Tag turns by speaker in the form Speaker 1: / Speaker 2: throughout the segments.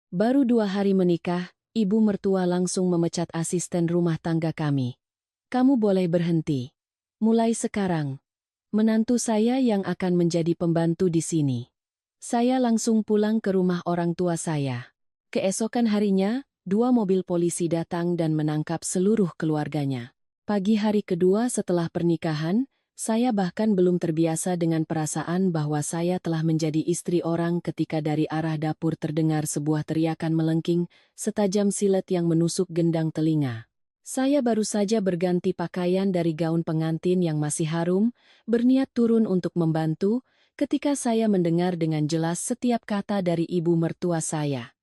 Speaker 1: Baru 2 hari menikah, ibu mertua langsung memecat asisten rumah tangga kami. Kamu boleh berhenti. Mulai sekarang, menantu saya yang akan menjadi pembantu di sini. Saya langsung pulang ke rumah orang tua saya. Keesokan harinya, 2 mobil polisi datang dan menangkap seluruh keluarganya. Pagi hari kedua setelah pernikahan, saya bahkan belum terbiasa dengan perasaan bahwa saya telah menjadi istri orang ketika dari arah dapur terdengar sebuah teriakan melengking, setajam silet yang menusuk gendang telinga. Saya baru saja berganti pakaian dari gaun pengantin yang masih harum, berniat turun untuk membantu, ketika saya mendengar dengan jelas setiap kata dari ibu mertua saya.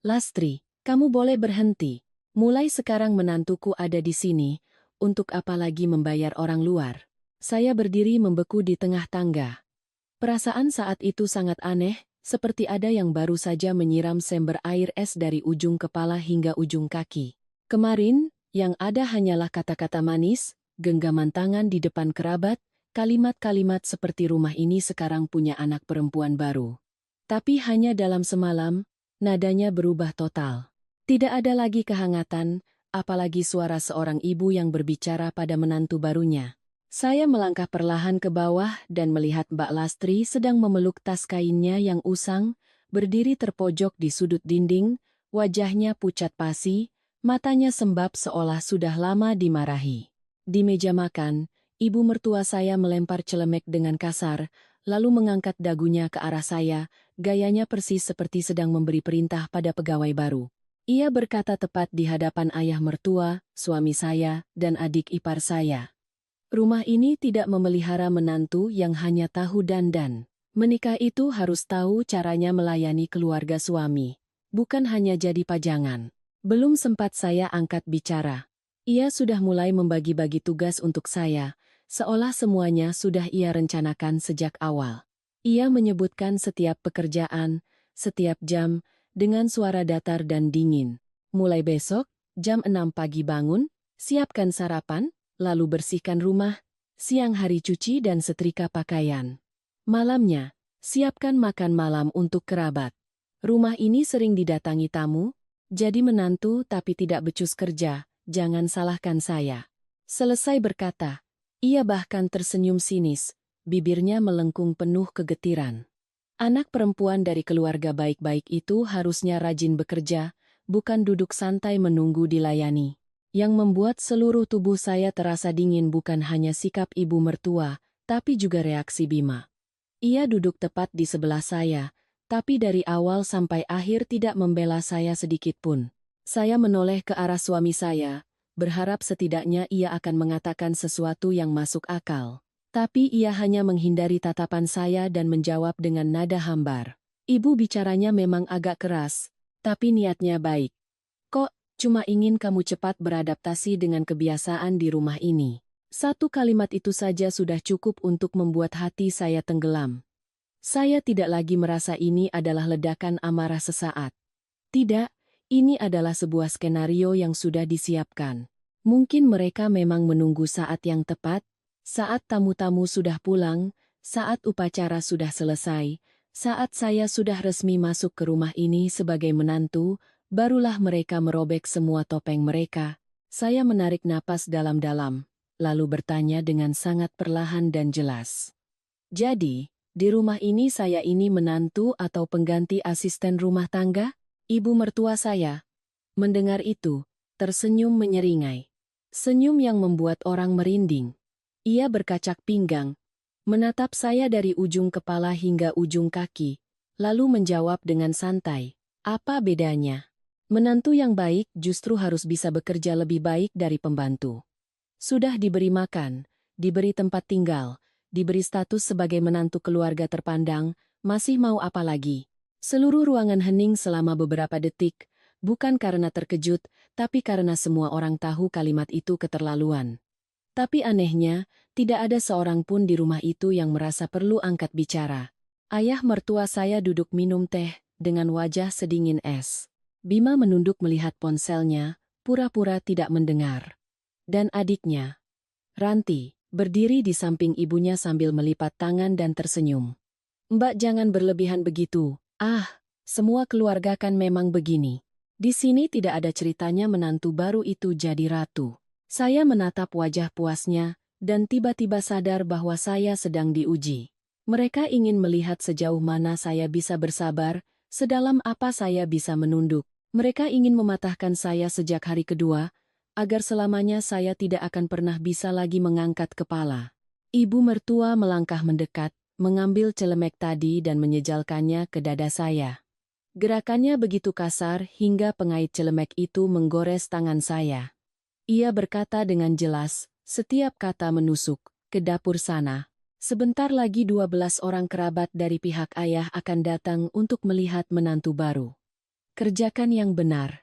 Speaker 1: "Lastri, kamu boleh berhenti. Mulai sekarang menantuku ada di sini, untuk apa lagi membayar orang luar?" Saya berdiri membeku di tengah tangga. Perasaan saat itu sangat aneh, seperti ada yang baru saja menyiram sember air es dari ujung kepala hingga ujung kaki. Kemarin, yang ada hanyalah kata-kata manis, genggaman tangan di depan kerabat, kalimat-kalimat seperti rumah ini sekarang punya anak perempuan baru. Tapi hanya dalam semalam, nadanya berubah total. Tidak ada lagi kehangatan, apalagi suara seorang ibu yang berbicara pada menantu barunya. Saya melangkah perlahan ke bawah dan melihat Mbak Lastri sedang memeluk tas kainnya yang usang, berdiri terpojok di sudut dinding, wajahnya pucat pasi, matanya sembab seolah sudah lama dimarahi. Di meja makan, ibu mertua saya melempar celemek dengan kasar, lalu mengangkat dagunya ke arah saya, gayanya persis seperti sedang memberi perintah pada pegawai baru. Ia berkata tepat di hadapan ayah mertua, suami saya, dan adik ipar saya. "Rumah ini tidak memelihara menantu yang hanya tahu dandan. Menikah itu harus tahu caranya melayani keluarga suami, bukan hanya jadi pajangan." Belum sempat saya angkat bicara. Ia sudah mulai membagi-bagi tugas untuk saya, seolah semuanya sudah ia rencanakan sejak awal. Ia menyebutkan setiap pekerjaan, setiap jam, dengan suara datar dan dingin. "Mulai besok, jam 6 pagi bangun, siapkan sarapan, lalu bersihkan rumah, siang hari cuci dan setrika pakaian. Malamnya, siapkan makan malam untuk kerabat. Rumah ini sering didatangi tamu, jadi menantu tapi tidak becus kerja, jangan salahkan saya." Selesai berkata, ia bahkan tersenyum sinis, bibirnya melengkung penuh kegetiran. Anak perempuan dari keluarga baik-baik itu harusnya rajin bekerja, bukan duduk santai menunggu dilayani. Yang membuat seluruh tubuh saya terasa dingin bukan hanya sikap ibu mertua, tapi juga reaksi Bima. Ia duduk tepat di sebelah saya, tapi dari awal sampai akhir tidak membela saya sedikit pun. Saya menoleh ke arah suami saya, berharap setidaknya ia akan mengatakan sesuatu yang masuk akal. Tapi ia hanya menghindari tatapan saya dan menjawab dengan nada hambar. "Ibu bicaranya memang agak keras, tapi niatnya baik. Kok cuma ingin kamu cepat beradaptasi dengan kebiasaan di rumah ini." Satu kalimat itu saja sudah cukup untuk membuat hati saya tenggelam. Saya tidak lagi merasa ini adalah ledakan amarah sesaat. Tidak, ini adalah sebuah skenario yang sudah disiapkan. Mungkin mereka memang menunggu saat yang tepat, saat tamu-tamu sudah pulang, saat upacara sudah selesai, saat saya sudah resmi masuk ke rumah ini sebagai menantu, barulah mereka merobek semua topeng mereka. Saya menarik napas dalam-dalam, lalu bertanya dengan sangat perlahan dan jelas. "Jadi, di rumah ini saya ini menantu atau pengganti asisten rumah tangga?" Ibu mertua saya, mendengar itu, tersenyum menyeringai. Senyum yang membuat orang merinding. Ia berkacak pinggang, menatap saya dari ujung kepala hingga ujung kaki, lalu menjawab dengan santai, "Apa bedanya? Menantu yang baik justru harus bisa bekerja lebih baik dari pembantu. Sudah diberi makan, diberi tempat tinggal, diberi status sebagai menantu keluarga terpandang, masih mau apa lagi?" Seluruh ruangan hening selama beberapa detik, bukan karena terkejut, tapi karena semua orang tahu kalimat itu keterlaluan. Tapi anehnya, tidak ada seorang pun di rumah itu yang merasa perlu angkat bicara. Ayah mertua saya duduk minum teh, dengan wajah sedingin es. Bima menunduk melihat ponselnya, pura-pura tidak mendengar. Dan adiknya, Ranti, berdiri di samping ibunya sambil melipat tangan dan tersenyum. "Mbak jangan berlebihan begitu." "Ah, Semua keluarga kan memang begini. Di sini tidak ada ceritanya menantu baru itu jadi ratu. Saya menatap wajah puasnya, dan tiba-tiba sadar bahwa saya sedang diuji. Mereka ingin melihat sejauh mana saya bisa bersabar, sedalam apa saya bisa menunduk. Mereka ingin mematahkan saya sejak hari kedua, agar selamanya saya tidak akan pernah bisa lagi mengangkat kepala. Ibu mertua melangkah mendekat, mengambil celemek tadi dan menyejalkannya ke dada saya. Gerakannya begitu kasar hingga pengait celemek itu menggores tangan saya. Ia berkata dengan jelas, setiap kata menusuk, ke dapur sana. Sebentar lagi 12 orang kerabat dari pihak ayah akan datang untuk melihat menantu baru. Kerjakan yang benar.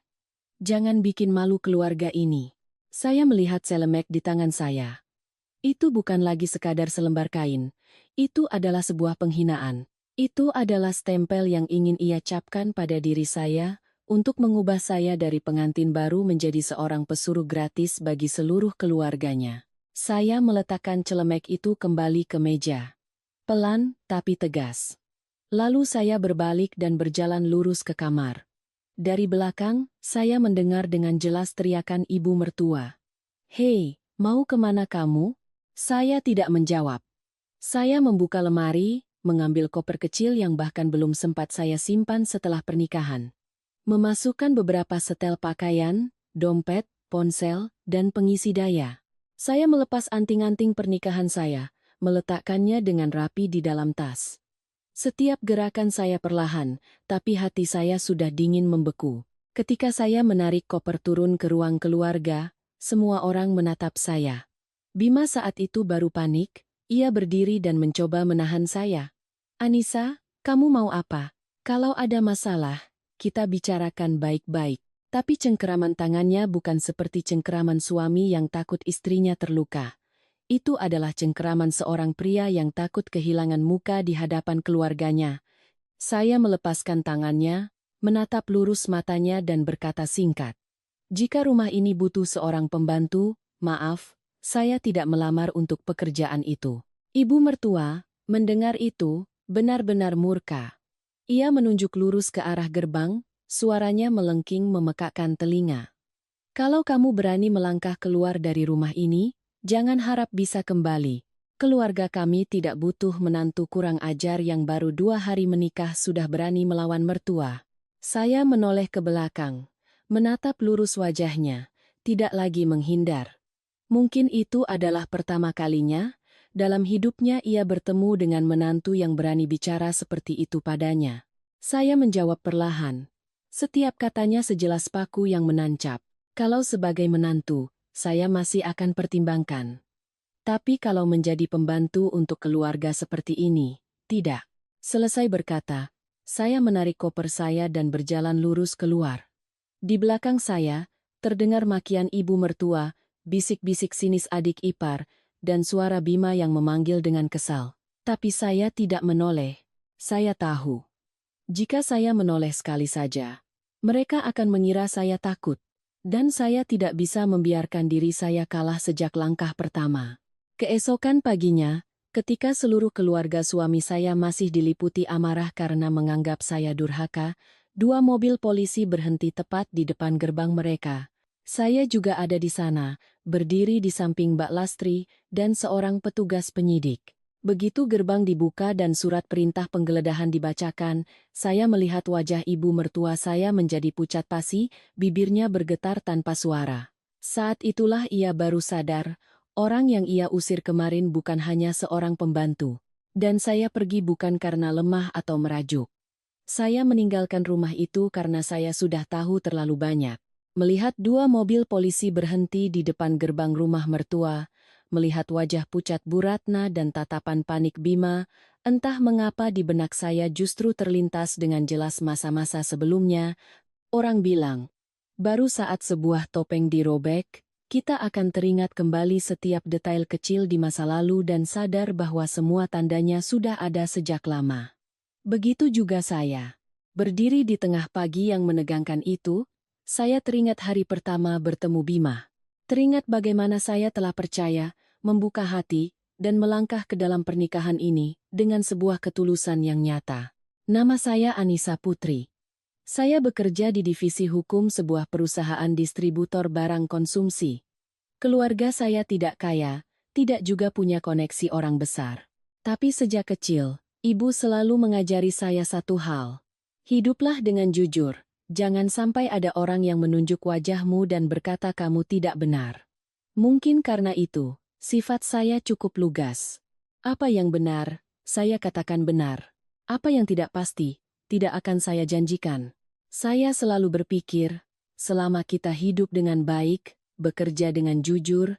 Speaker 1: Jangan bikin malu keluarga ini. Saya melihat celemek di tangan saya. Itu bukan lagi sekadar selembar kain. Itu adalah sebuah penghinaan. Itu adalah stempel yang ingin ia capkan pada diri saya, untuk mengubah saya dari pengantin baru menjadi seorang pesuruh gratis bagi seluruh keluarganya. Saya meletakkan celemek itu kembali ke meja. Pelan, tapi tegas. Lalu saya berbalik dan berjalan lurus ke kamar. Dari belakang, saya mendengar dengan jelas teriakan ibu mertua. "Hei, mau kemana kamu?" Saya tidak menjawab. Saya membuka lemari, mengambil koper kecil yang bahkan belum sempat saya simpan setelah pernikahan. Memasukkan beberapa setel pakaian, dompet, ponsel, dan pengisi daya. Saya melepas anting-anting pernikahan saya, meletakkannya dengan rapi di dalam tas. Setiap gerakan saya perlahan, tapi hati saya sudah dingin membeku. Ketika saya menarik koper turun ke ruang keluarga, semua orang menatap saya. Bima saat itu baru panik, ia berdiri dan mencoba menahan saya. "Anissa, kamu mau apa? Kalau ada masalah, kita bicarakan baik-baik." Tapi cengkeraman tangannya bukan seperti cengkeraman suami yang takut istrinya terluka. Itu adalah cengkeraman seorang pria yang takut kehilangan muka di hadapan keluarganya. Saya melepaskan tangannya, menatap lurus matanya dan berkata singkat. "Jika rumah ini butuh seorang pembantu, maaf, saya tidak melamar untuk pekerjaan itu." Ibu mertua, mendengar itu, benar-benar murka. Ia menunjuk lurus ke arah gerbang, suaranya melengking memekakkan telinga. "Kalau kamu berani melangkah keluar dari rumah ini, jangan harap bisa kembali. Keluarga kami tidak butuh menantu kurang ajar yang baru 2 hari menikah sudah berani melawan mertua." Saya menoleh ke belakang, menatap lurus wajahnya, tidak lagi menghindar. Mungkin itu adalah pertama kalinya dalam hidupnya ia bertemu dengan menantu yang berani bicara seperti itu padanya. Saya menjawab perlahan. Setiap katanya sejelas paku yang menancap. "Kalau sebagai menantu, saya masih akan pertimbangkan. Tapi kalau menjadi pembantu untuk keluarga seperti ini, tidak." Selesai berkata, saya menarik koper saya dan berjalan lurus keluar. Di belakang saya, terdengar makian ibu mertua, bisik-bisik sinis adik ipar, dan suara Bima yang memanggil dengan kesal. Tapi saya tidak menoleh. Saya tahu. Jika saya menoleh sekali saja, mereka akan mengira saya takut. Dan saya tidak bisa membiarkan diri saya kalah sejak langkah pertama. Keesokan paginya, ketika seluruh keluarga suami saya masih diliputi amarah karena menganggap saya durhaka, 2 mobil polisi berhenti tepat di depan gerbang mereka. Saya juga ada di sana, berdiri di samping Mbak Lastri dan seorang petugas penyidik. Begitu gerbang dibuka dan surat perintah penggeledahan dibacakan, saya melihat wajah ibu mertua saya menjadi pucat pasi, bibirnya bergetar tanpa suara. Saat itulah ia baru sadar, orang yang ia usir kemarin bukan hanya seorang pembantu. Dan saya pergi bukan karena lemah atau merajuk. Saya meninggalkan rumah itu karena saya sudah tahu terlalu banyak. Melihat 2 mobil polisi berhenti di depan gerbang rumah mertua, melihat wajah pucat Bu Ratna dan tatapan panik Bima, entah mengapa di benak saya justru terlintas dengan jelas masa-masa sebelumnya. Orang bilang, baru saat sebuah topeng dirobek, kita akan teringat kembali setiap detail kecil di masa lalu dan sadar bahwa semua tandanya sudah ada sejak lama. Begitu juga saya. Berdiri di tengah pagi yang menegangkan itu, saya teringat hari pertama bertemu Bima. Teringat bagaimana saya telah percaya, membuka hati, dan melangkah ke dalam pernikahan ini dengan sebuah ketulusan yang nyata. Nama saya Anissa Putri. Saya bekerja di divisi hukum sebuah perusahaan distributor barang konsumsi. Keluarga saya tidak kaya, tidak juga punya koneksi orang besar. Tapi sejak kecil, ibu selalu mengajari saya satu hal. Hiduplah dengan jujur, jangan sampai ada orang yang menunjuk wajahmu dan berkata kamu tidak benar. Mungkin karena itu, sifat saya cukup lugas. Apa yang benar, saya katakan benar. Apa yang tidak pasti, tidak akan saya janjikan. Saya selalu berpikir, selama kita hidup dengan baik, bekerja dengan jujur,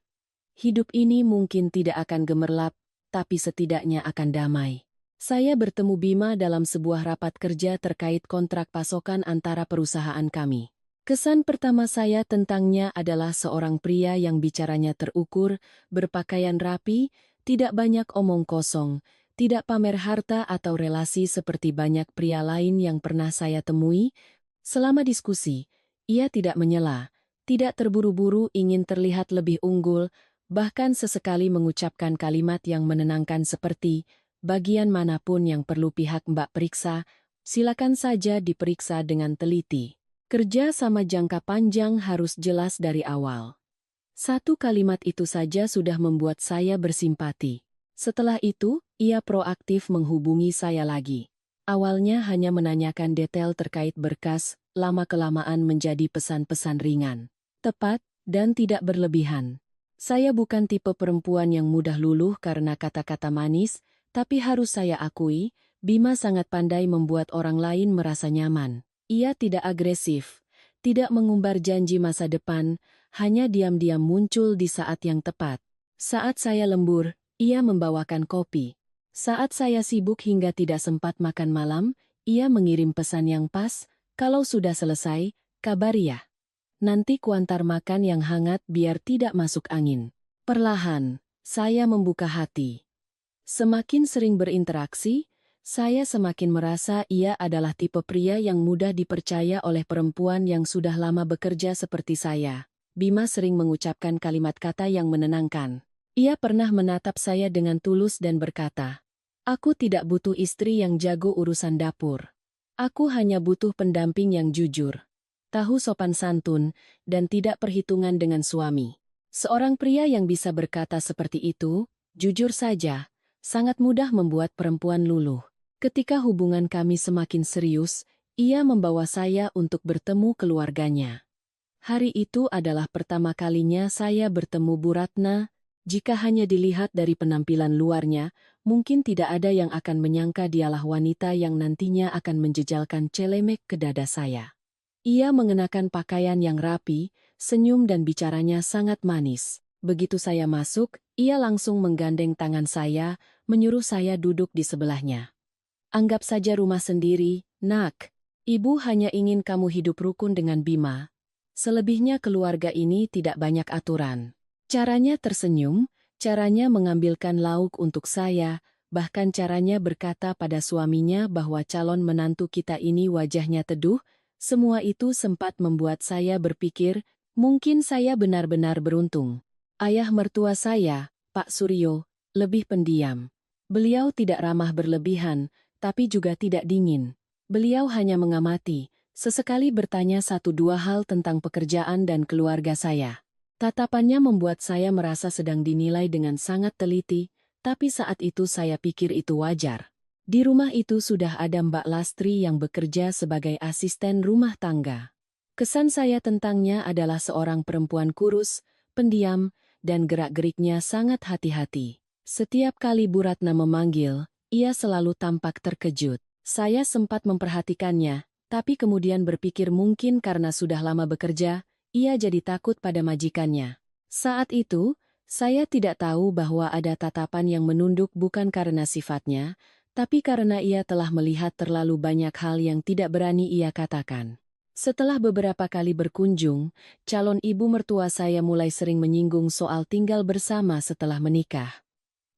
Speaker 1: hidup ini mungkin tidak akan gemerlap, tapi setidaknya akan damai. Saya bertemu Bima dalam sebuah rapat kerja terkait kontrak pasokan antara perusahaan kami. Kesan pertama saya tentangnya adalah seorang pria yang bicaranya terukur, berpakaian rapi, tidak banyak omong kosong, tidak pamer harta atau relasi seperti banyak pria lain yang pernah saya temui. Selama diskusi, ia tidak menyela, tidak terburu-buru ingin terlihat lebih unggul, bahkan sesekali mengucapkan kalimat yang menenangkan seperti, bagian manapun yang perlu pihak Mbak periksa, silakan saja diperiksa dengan teliti. Kerja sama jangka panjang harus jelas dari awal. Satu kalimat itu saja sudah membuat saya bersimpati. Setelah itu, ia proaktif menghubungi saya lagi. Awalnya hanya menanyakan detail terkait berkas, lama-kelamaan menjadi pesan-pesan ringan, tepat, dan tidak berlebihan. Saya bukan tipe perempuan yang mudah luluh karena kata-kata manis, tapi harus saya akui, Bima sangat pandai membuat orang lain merasa nyaman. Ia tidak agresif, tidak mengumbar janji masa depan, hanya diam-diam muncul di saat yang tepat. Saat saya lembur, ia membawakan kopi. Saat saya sibuk hingga tidak sempat makan malam, ia mengirim pesan yang pas, kalau sudah selesai, kabari ya. Nanti kuantar makan yang hangat biar tidak masuk angin. Perlahan, saya membuka hati. Semakin sering berinteraksi, saya semakin merasa ia adalah tipe pria yang mudah dipercaya oleh perempuan yang sudah lama bekerja seperti saya. Bima sering mengucapkan kalimat kata yang menenangkan. Ia pernah menatap saya dengan tulus dan berkata, "Aku tidak butuh istri yang jago urusan dapur. Aku hanya butuh pendamping yang jujur, tahu sopan santun, dan tidak perhitungan dengan suami." Seorang pria yang bisa berkata seperti itu, jujur saja, sangat mudah membuat perempuan luluh. Ketika hubungan kami semakin serius, ia membawa saya untuk bertemu keluarganya. Hari itu adalah pertama kalinya saya bertemu Bu Ratna. Jika hanya dilihat dari penampilan luarnya, mungkin tidak ada yang akan menyangka dialah wanita yang nantinya akan menjejalkan celemek ke dada saya. Ia mengenakan pakaian yang rapi, senyum dan bicaranya sangat manis. Begitu saya masuk, ia langsung menggandeng tangan saya, menyuruh saya duduk di sebelahnya. "Anggap saja rumah sendiri, Nak. Ibu hanya ingin kamu hidup rukun dengan Bima. Selebihnya keluarga ini tidak banyak aturan." Caranya tersenyum, caranya mengambilkan lauk untuk saya, bahkan caranya berkata pada suaminya bahwa calon menantu kita ini wajahnya teduh, semua itu sempat membuat saya berpikir, mungkin saya benar-benar beruntung. Ayah mertua saya, Pak Suryo, lebih pendiam. Beliau tidak ramah berlebihan, tapi juga tidak dingin. Beliau hanya mengamati, sesekali bertanya satu dua hal tentang pekerjaan dan keluarga saya. Tatapannya membuat saya merasa sedang dinilai dengan sangat teliti, tapi saat itu saya pikir itu wajar. Di rumah itu sudah ada Mbak Lastri yang bekerja sebagai asisten rumah tangga. Kesan saya tentangnya adalah seorang perempuan kurus, pendiam, dan gerak-geriknya sangat hati-hati. Setiap kali Bu Ratna memanggil, ia selalu tampak terkejut. Saya sempat memperhatikannya, tapi kemudian berpikir mungkin karena sudah lama bekerja, ia jadi takut pada majikannya. Saat itu, saya tidak tahu bahwa ada tatapan yang menunduk bukan karena sifatnya, tapi karena ia telah melihat terlalu banyak hal yang tidak berani ia katakan. Setelah beberapa kali berkunjung, calon ibu mertua saya mulai sering menyinggung soal tinggal bersama setelah menikah.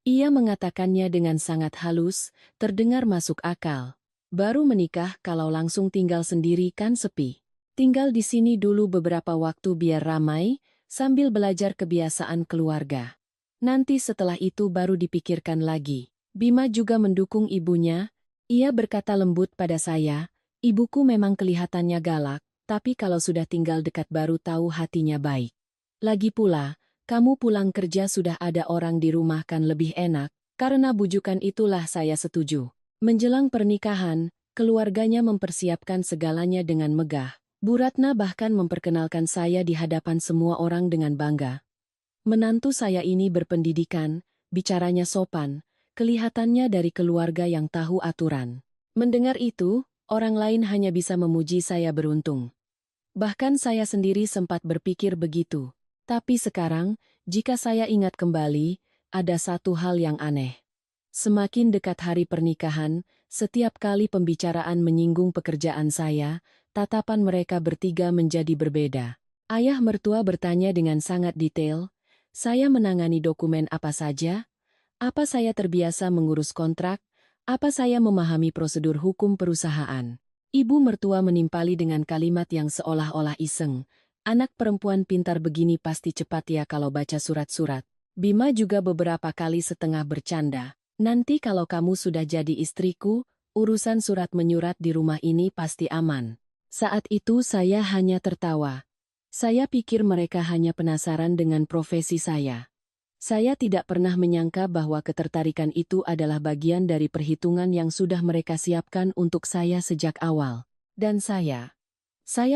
Speaker 1: Ia mengatakannya dengan sangat halus, terdengar masuk akal. Baru menikah kalau langsung tinggal sendiri kan sepi. Tinggal di sini dulu beberapa waktu biar ramai, sambil belajar kebiasaan keluarga. Nanti setelah itu baru dipikirkan lagi. Bima juga mendukung ibunya. Ia berkata lembut pada saya, Ibuku memang kelihatannya galak, tapi kalau sudah tinggal dekat baru tahu hatinya baik. Lagi pula, kamu pulang kerja sudah ada orang di rumah kan lebih enak, karena bujukan itulah saya setuju. Menjelang pernikahan, keluarganya mempersiapkan segalanya dengan megah. Bu Ratna bahkan memperkenalkan saya di hadapan semua orang dengan bangga. Menantu saya ini berpendidikan, bicaranya sopan, kelihatannya dari keluarga yang tahu aturan. Mendengar itu, orang lain hanya bisa memuji saya beruntung. Bahkan saya sendiri sempat berpikir begitu. Tapi sekarang, jika saya ingat kembali, ada satu hal yang aneh. Semakin dekat hari pernikahan, setiap kali pembicaraan menyinggung pekerjaan saya, tatapan mereka bertiga menjadi berbeda. Ayah mertua bertanya dengan sangat detail, saya menangani dokumen apa saja? Apa saya terbiasa mengurus kontrak? Apa saya memahami prosedur hukum perusahaan? Ibu mertua menimpali dengan kalimat yang seolah-olah iseng. Anak perempuan pintar begini pasti cepat ya kalau baca surat-surat. Bima juga beberapa kali setengah bercanda. Nanti kalau kamu sudah jadi istriku, urusan surat menyurat di rumah ini pasti aman. Saat itu saya hanya tertawa. Saya pikir mereka hanya penasaran dengan profesi saya. Saya tidak pernah menyangka bahwa ketertarikan itu adalah bagian dari perhitungan yang sudah mereka siapkan untuk saya sejak awal. Dan saya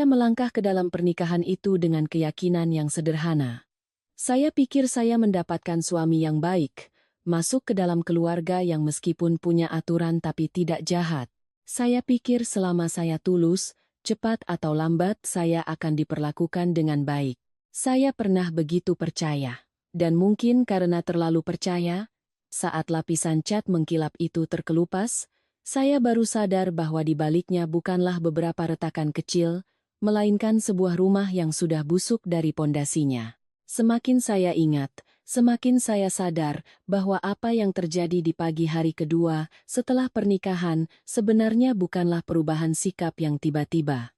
Speaker 1: melangkah ke dalam pernikahan itu dengan keyakinan yang sederhana. Saya pikir saya mendapatkan suami yang baik, masuk ke dalam keluarga yang meskipun punya aturan tapi tidak jahat. Saya pikir selama saya tulus, cepat atau lambat saya akan diperlakukan dengan baik. Saya pernah begitu percaya. Dan mungkin karena terlalu percaya, saat lapisan cat mengkilap itu terkelupas, saya baru sadar bahwa di baliknya bukanlah beberapa retakan kecil, melainkan sebuah rumah yang sudah busuk dari pondasinya. Semakin saya ingat, semakin saya sadar bahwa apa yang terjadi di pagi hari kedua setelah pernikahan sebenarnya bukanlah perubahan sikap yang tiba-tiba.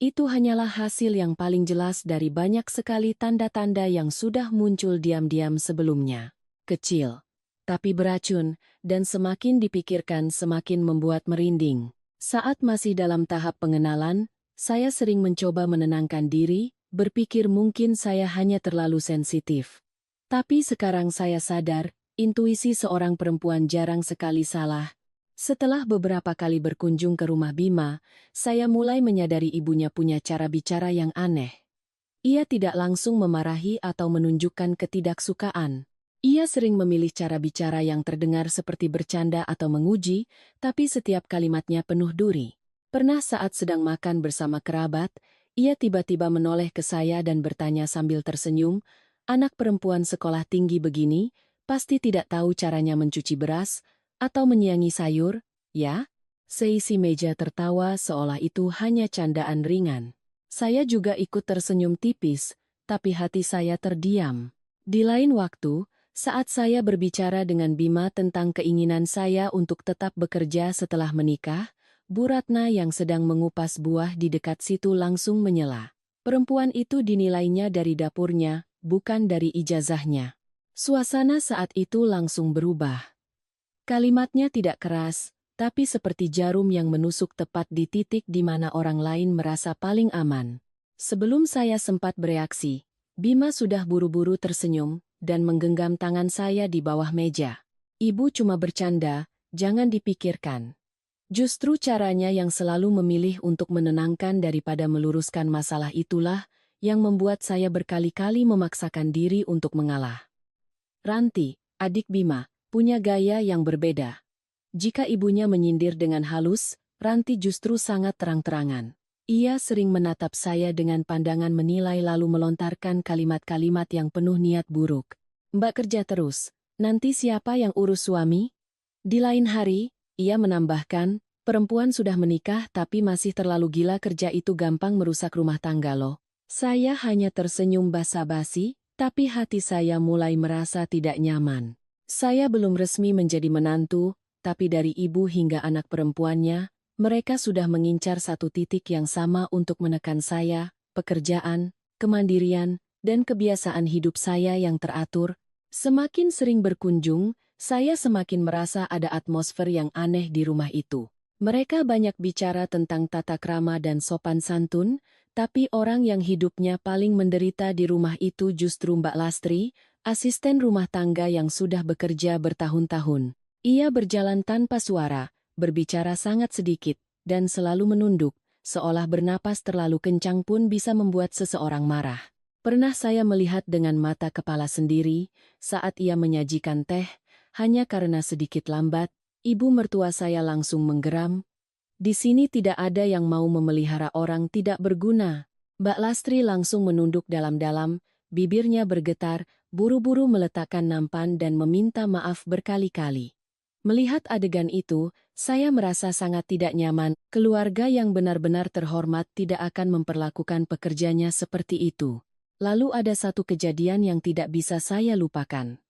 Speaker 1: Itu hanyalah hasil yang paling jelas dari banyak sekali tanda-tanda yang sudah muncul diam-diam sebelumnya. Kecil, tapi beracun, dan semakin dipikirkan semakin membuat merinding. Saat masih dalam tahap pengenalan, saya sering mencoba menenangkan diri, berpikir mungkin saya hanya terlalu sensitif. Tapi sekarang saya sadar, intuisi seorang perempuan jarang sekali salah. Setelah beberapa kali berkunjung ke rumah Bima, saya mulai menyadari ibunya punya cara bicara yang aneh. Ia tidak langsung memarahi atau menunjukkan ketidaksukaan. Ia sering memilih cara bicara yang terdengar seperti bercanda atau menguji, tapi setiap kalimatnya penuh duri. Pernah saat sedang makan bersama kerabat, ia tiba-tiba menoleh ke saya dan bertanya sambil tersenyum, "Anak perempuan sekolah tinggi begini, pasti tidak tahu caranya mencuci beras, atau menyiangi sayur, ya?" Seisi meja tertawa seolah itu hanya candaan ringan. Saya juga ikut tersenyum tipis, tapi hati saya terdiam. Di lain waktu, saat saya berbicara dengan Bima tentang keinginan saya untuk tetap bekerja setelah menikah, Bu Ratna yang sedang mengupas buah di dekat situ langsung menyela. Perempuan itu dinilainya dari dapurnya, bukan dari ijazahnya. Suasana saat itu langsung berubah. Kalimatnya tidak keras, tapi seperti jarum yang menusuk tepat di titik di mana orang lain merasa paling aman. Sebelum saya sempat bereaksi, Bima sudah buru-buru tersenyum dan menggenggam tangan saya di bawah meja. "Ibu cuma bercanda, jangan dipikirkan." Justru caranya yang selalu memilih untuk menenangkan daripada meluruskan masalah itulah yang membuat saya berkali-kali memaksakan diri untuk mengalah. Ranti, adik Bima, punya gaya yang berbeda. Jika ibunya menyindir dengan halus, Ranti justru sangat terang-terangan. Ia sering menatap saya dengan pandangan menilai lalu melontarkan kalimat-kalimat yang penuh niat buruk. "Mbak kerja terus, nanti siapa yang urus suami?" Di lain hari, ia menambahkan, "Perempuan sudah menikah tapi masih terlalu gila kerja itu gampang merusak rumah tangga loh." Saya hanya tersenyum basa-basi, tapi hati saya mulai merasa tidak nyaman. Saya belum resmi menjadi menantu, tapi dari ibu hingga anak perempuannya, mereka sudah mengincar satu titik yang sama untuk menekan saya, pekerjaan, kemandirian, dan kebiasaan hidup saya yang teratur. Semakin sering berkunjung, saya semakin merasa ada atmosfer yang aneh di rumah itu. Mereka banyak bicara tentang tata krama dan sopan santun, tapi orang yang hidupnya paling menderita di rumah itu justru Mbak Lastri, asisten rumah tangga yang sudah bekerja bertahun-tahun. Ia berjalan tanpa suara, berbicara sangat sedikit, dan selalu menunduk, seolah bernapas terlalu kencang pun bisa membuat seseorang marah. Pernah saya melihat dengan mata kepala sendiri, saat ia menyajikan teh, hanya karena sedikit lambat, ibu mertua saya langsung menggeram. Di sini tidak ada yang mau memelihara orang tidak berguna. Mbak Lastri langsung menunduk dalam-dalam, bibirnya bergetar, buru-buru meletakkan nampan dan meminta maaf berkali-kali. Melihat adegan itu, saya merasa sangat tidak nyaman. Keluarga yang benar-benar terhormat tidak akan memperlakukan pekerjanya seperti itu. Lalu ada satu kejadian yang tidak bisa saya lupakan.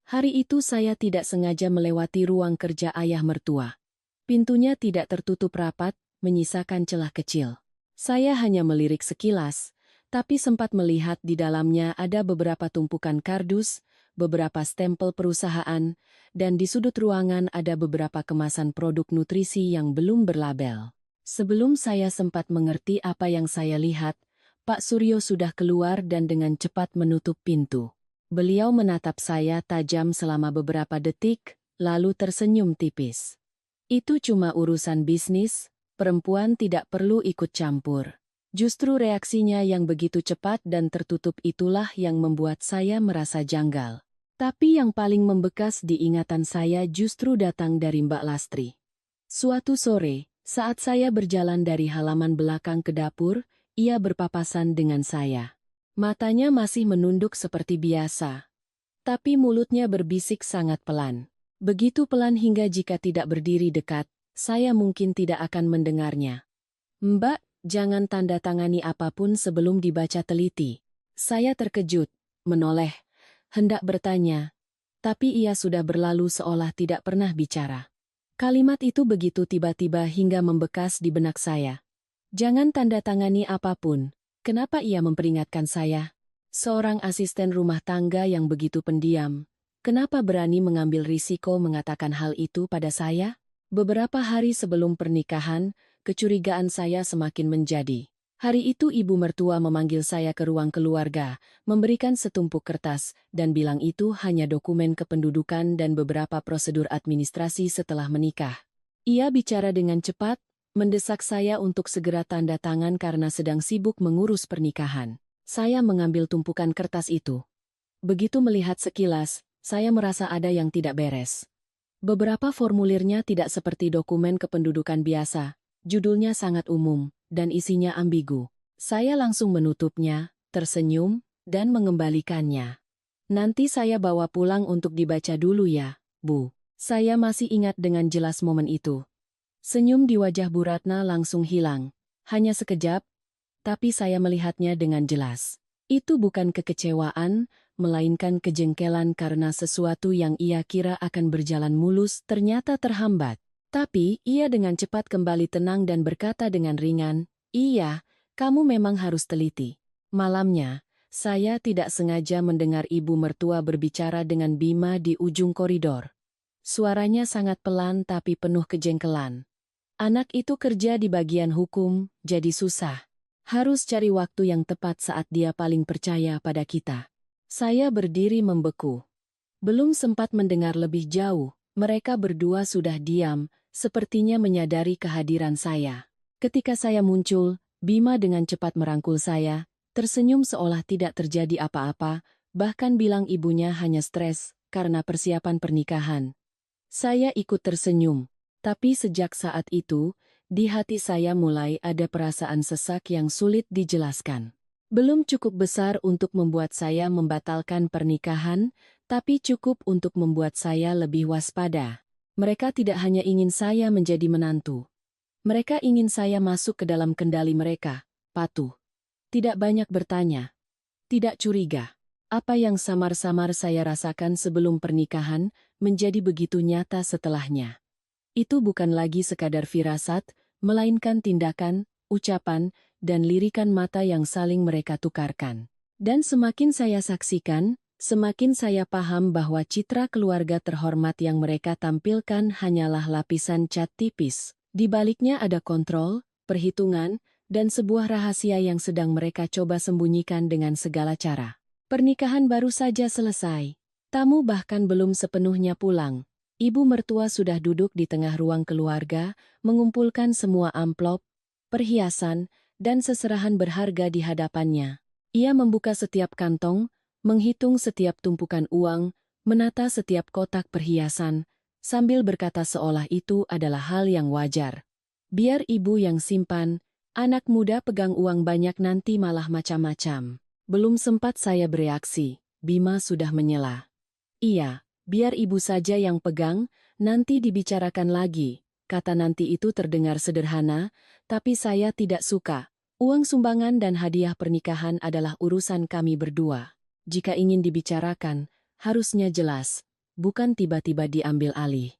Speaker 1: Hari itu saya tidak sengaja melewati ruang kerja ayah mertua. Pintunya tidak tertutup rapat, menyisakan celah kecil. Saya hanya melirik sekilas, tapi sempat melihat di dalamnya ada beberapa tumpukan kardus, beberapa stempel perusahaan, dan di sudut ruangan ada beberapa kemasan produk nutrisi yang belum berlabel. Sebelum saya sempat mengerti apa yang saya lihat, Pak Suryo sudah keluar dan dengan cepat menutup pintu. Beliau menatap saya tajam selama beberapa detik, lalu tersenyum tipis. Itu cuma urusan bisnis, perempuan tidak perlu ikut campur. Justru reaksinya yang begitu cepat dan tertutup itulah yang membuat saya merasa janggal. Tapi yang paling membekas di ingatan saya justru datang dari Mbak Lastri. Suatu sore, saat saya berjalan dari halaman belakang ke dapur, ia berpapasan dengan saya. Matanya masih menunduk seperti biasa, tapi mulutnya berbisik sangat pelan. Begitu pelan hingga jika tidak berdiri dekat, saya mungkin tidak akan mendengarnya. Mbak, jangan tanda tangani apapun sebelum dibaca teliti. Saya terkejut, menoleh, hendak bertanya, tapi ia sudah berlalu seolah tidak pernah bicara. Kalimat itu begitu tiba-tiba hingga membekas di benak saya. Jangan tanda tangani apapun. Kenapa ia memperingatkan saya? Seorang asisten rumah tangga yang begitu pendiam. Kenapa berani mengambil risiko mengatakan hal itu pada saya? Beberapa hari sebelum pernikahan, kecurigaan saya semakin menjadi. Hari itu ibu mertua memanggil saya ke ruang keluarga, memberikan setumpuk kertas, dan bilang itu hanya dokumen kependudukan dan beberapa prosedur administrasi setelah menikah. Ia bicara dengan cepat, mendesak saya untuk segera tanda tangan karena sedang sibuk mengurus pernikahan. Saya mengambil tumpukan kertas itu. Begitu melihat sekilas, saya merasa ada yang tidak beres. Beberapa formulirnya tidak seperti dokumen kependudukan biasa, judulnya sangat umum, dan isinya ambigu. Saya langsung menutupnya, tersenyum, dan mengembalikannya. Nanti saya bawa pulang untuk dibaca dulu ya, Bu. Saya masih ingat dengan jelas momen itu. Senyum di wajah Bu Ratna langsung hilang. Hanya sekejap, tapi saya melihatnya dengan jelas. Itu bukan kekecewaan, melainkan kejengkelan karena sesuatu yang ia kira akan berjalan mulus ternyata terhambat. Tapi, ia dengan cepat kembali tenang dan berkata dengan ringan, "Iya, kamu memang harus teliti." Malamnya, saya tidak sengaja mendengar ibu mertua berbicara dengan Bima di ujung koridor. Suaranya sangat pelan tapi penuh kejengkelan. Anak itu kerja di bagian hukum, jadi susah. Harus cari waktu yang tepat saat dia paling percaya pada kita. Saya berdiri membeku. Belum sempat mendengar lebih jauh, mereka berdua sudah diam, sepertinya menyadari kehadiran saya. Ketika saya muncul, Bima dengan cepat merangkul saya, tersenyum seolah tidak terjadi apa-apa, bahkan bilang ibunya hanya stres karena persiapan pernikahan. Saya ikut tersenyum. Tapi sejak saat itu, di hati saya mulai ada perasaan sesak yang sulit dijelaskan. Belum cukup besar untuk membuat saya membatalkan pernikahan, tapi cukup untuk membuat saya lebih waspada. Mereka tidak hanya ingin saya menjadi menantu. Mereka ingin saya masuk ke dalam kendali mereka, patuh. Tidak banyak bertanya. Tidak curiga. Apa yang samar-samar saya rasakan sebelum pernikahan menjadi begitu nyata setelahnya. Itu bukan lagi sekadar firasat, melainkan tindakan, ucapan, dan lirikan mata yang saling mereka tukarkan. Dan semakin saya saksikan, semakin saya paham bahwa citra keluarga terhormat yang mereka tampilkan hanyalah lapisan cat tipis, Di baliknya ada kontrol, perhitungan, dan sebuah rahasia yang sedang mereka coba sembunyikan dengan segala cara. Pernikahan baru saja selesai. Tamu bahkan belum sepenuhnya pulang. Ibu mertua sudah duduk di tengah ruang keluarga, mengumpulkan semua amplop, perhiasan, dan seserahan berharga di hadapannya. Ia membuka setiap kantong, menghitung setiap tumpukan uang, menata setiap kotak perhiasan, sambil berkata seolah itu adalah hal yang wajar. Biar ibu yang simpan, anak muda pegang uang banyak nanti malah macam-macam. Belum sempat saya bereaksi, Bima sudah menyela. Iya, biar ibu saja yang pegang, nanti dibicarakan lagi. Kata nanti itu terdengar sederhana, tapi saya tidak suka. Uang sumbangan dan hadiah pernikahan adalah urusan kami berdua. Jika ingin dibicarakan, harusnya jelas, bukan tiba-tiba diambil alih.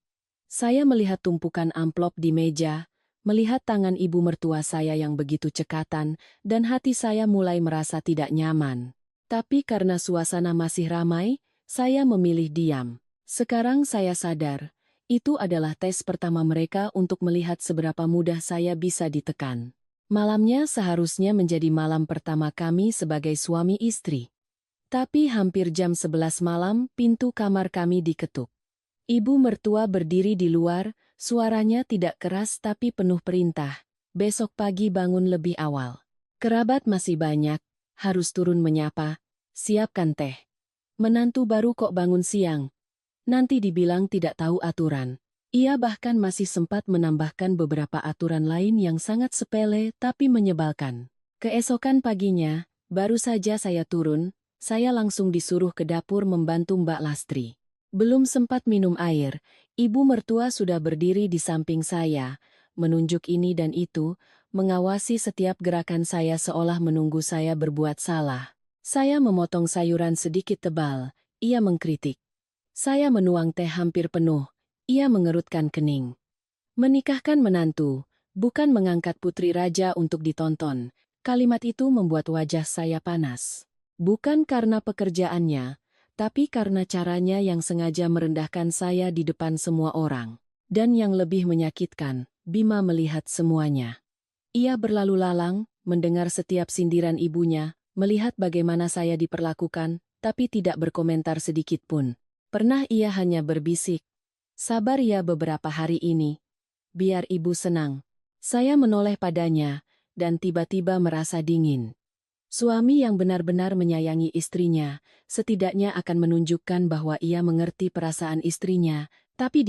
Speaker 1: Saya melihat tumpukan amplop di meja, melihat tangan ibu mertua saya yang begitu cekatan, dan hati saya mulai merasa tidak nyaman. Tapi karena suasana masih ramai, saya memilih diam. Sekarang saya sadar, itu adalah tes pertama mereka untuk melihat seberapa mudah saya bisa ditekan. Malamnya seharusnya menjadi malam pertama kami sebagai suami istri. Tapi hampir jam 11 malam, pintu kamar kami diketuk. Ibu mertua berdiri di luar, suaranya tidak keras tapi penuh perintah. Besok pagi bangun lebih awal. Kerabat masih banyak, harus turun menyapa, siapkan teh. Menantu baru kok bangun siang. Nanti dibilang tidak tahu aturan. Ia bahkan masih sempat menambahkan beberapa aturan lain yang sangat sepele tapi menyebalkan. Keesokan paginya, baru saja saya turun, saya langsung disuruh ke dapur membantu Mbak Lastri. Belum sempat minum air, ibu mertua sudah berdiri di samping saya, menunjuk ini dan itu, mengawasi setiap gerakan saya seolah menunggu saya berbuat salah. Saya memotong sayuran sedikit tebal, ia mengkritik. Saya menuang teh hampir penuh, ia mengerutkan kening. Menikahkan menantu, bukan mengangkat putri raja untuk ditonton. Kalimat itu membuat wajah saya panas. Bukan karena pekerjaannya, tapi karena caranya yang sengaja merendahkan saya di depan semua orang. Dan yang lebih menyakitkan, Bima melihat semuanya. Ia berlalu lalang, mendengar setiap sindiran ibunya, melihat bagaimana saya diperlakukan, tapi tidak berkomentar sedikit pun. Pernah ia hanya berbisik, "Sabar ya beberapa hari ini, biar ibu senang." Saya menoleh padanya, dan tiba-tiba merasa dingin. Suami yang benar-benar menyayangi istrinya, setidaknya akan menunjukkan bahwa ia mengerti perasaan istrinya, tapi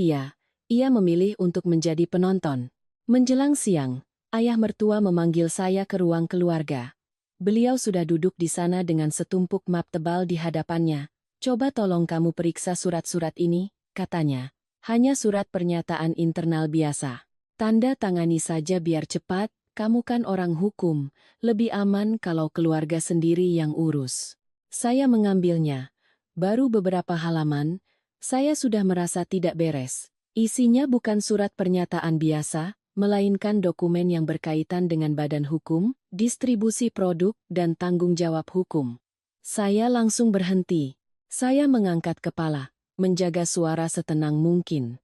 Speaker 1: ia memilih untuk menjadi penonton. Menjelang siang, ayah mertua memanggil saya ke ruang keluarga. Beliau sudah duduk di sana dengan setumpuk map tebal di hadapannya. "Coba tolong kamu periksa surat-surat ini," katanya. "Hanya surat pernyataan internal biasa. Tanda tangani saja biar cepat, kamu kan orang hukum, lebih aman kalau keluarga sendiri yang urus." Saya mengambilnya. Baru beberapa halaman, saya sudah merasa tidak beres. Isinya bukan surat pernyataan biasa, melainkan dokumen yang berkaitan dengan badan hukum, distribusi produk, dan tanggung jawab hukum. Saya langsung berhenti. Saya mengangkat kepala, menjaga suara setenang mungkin.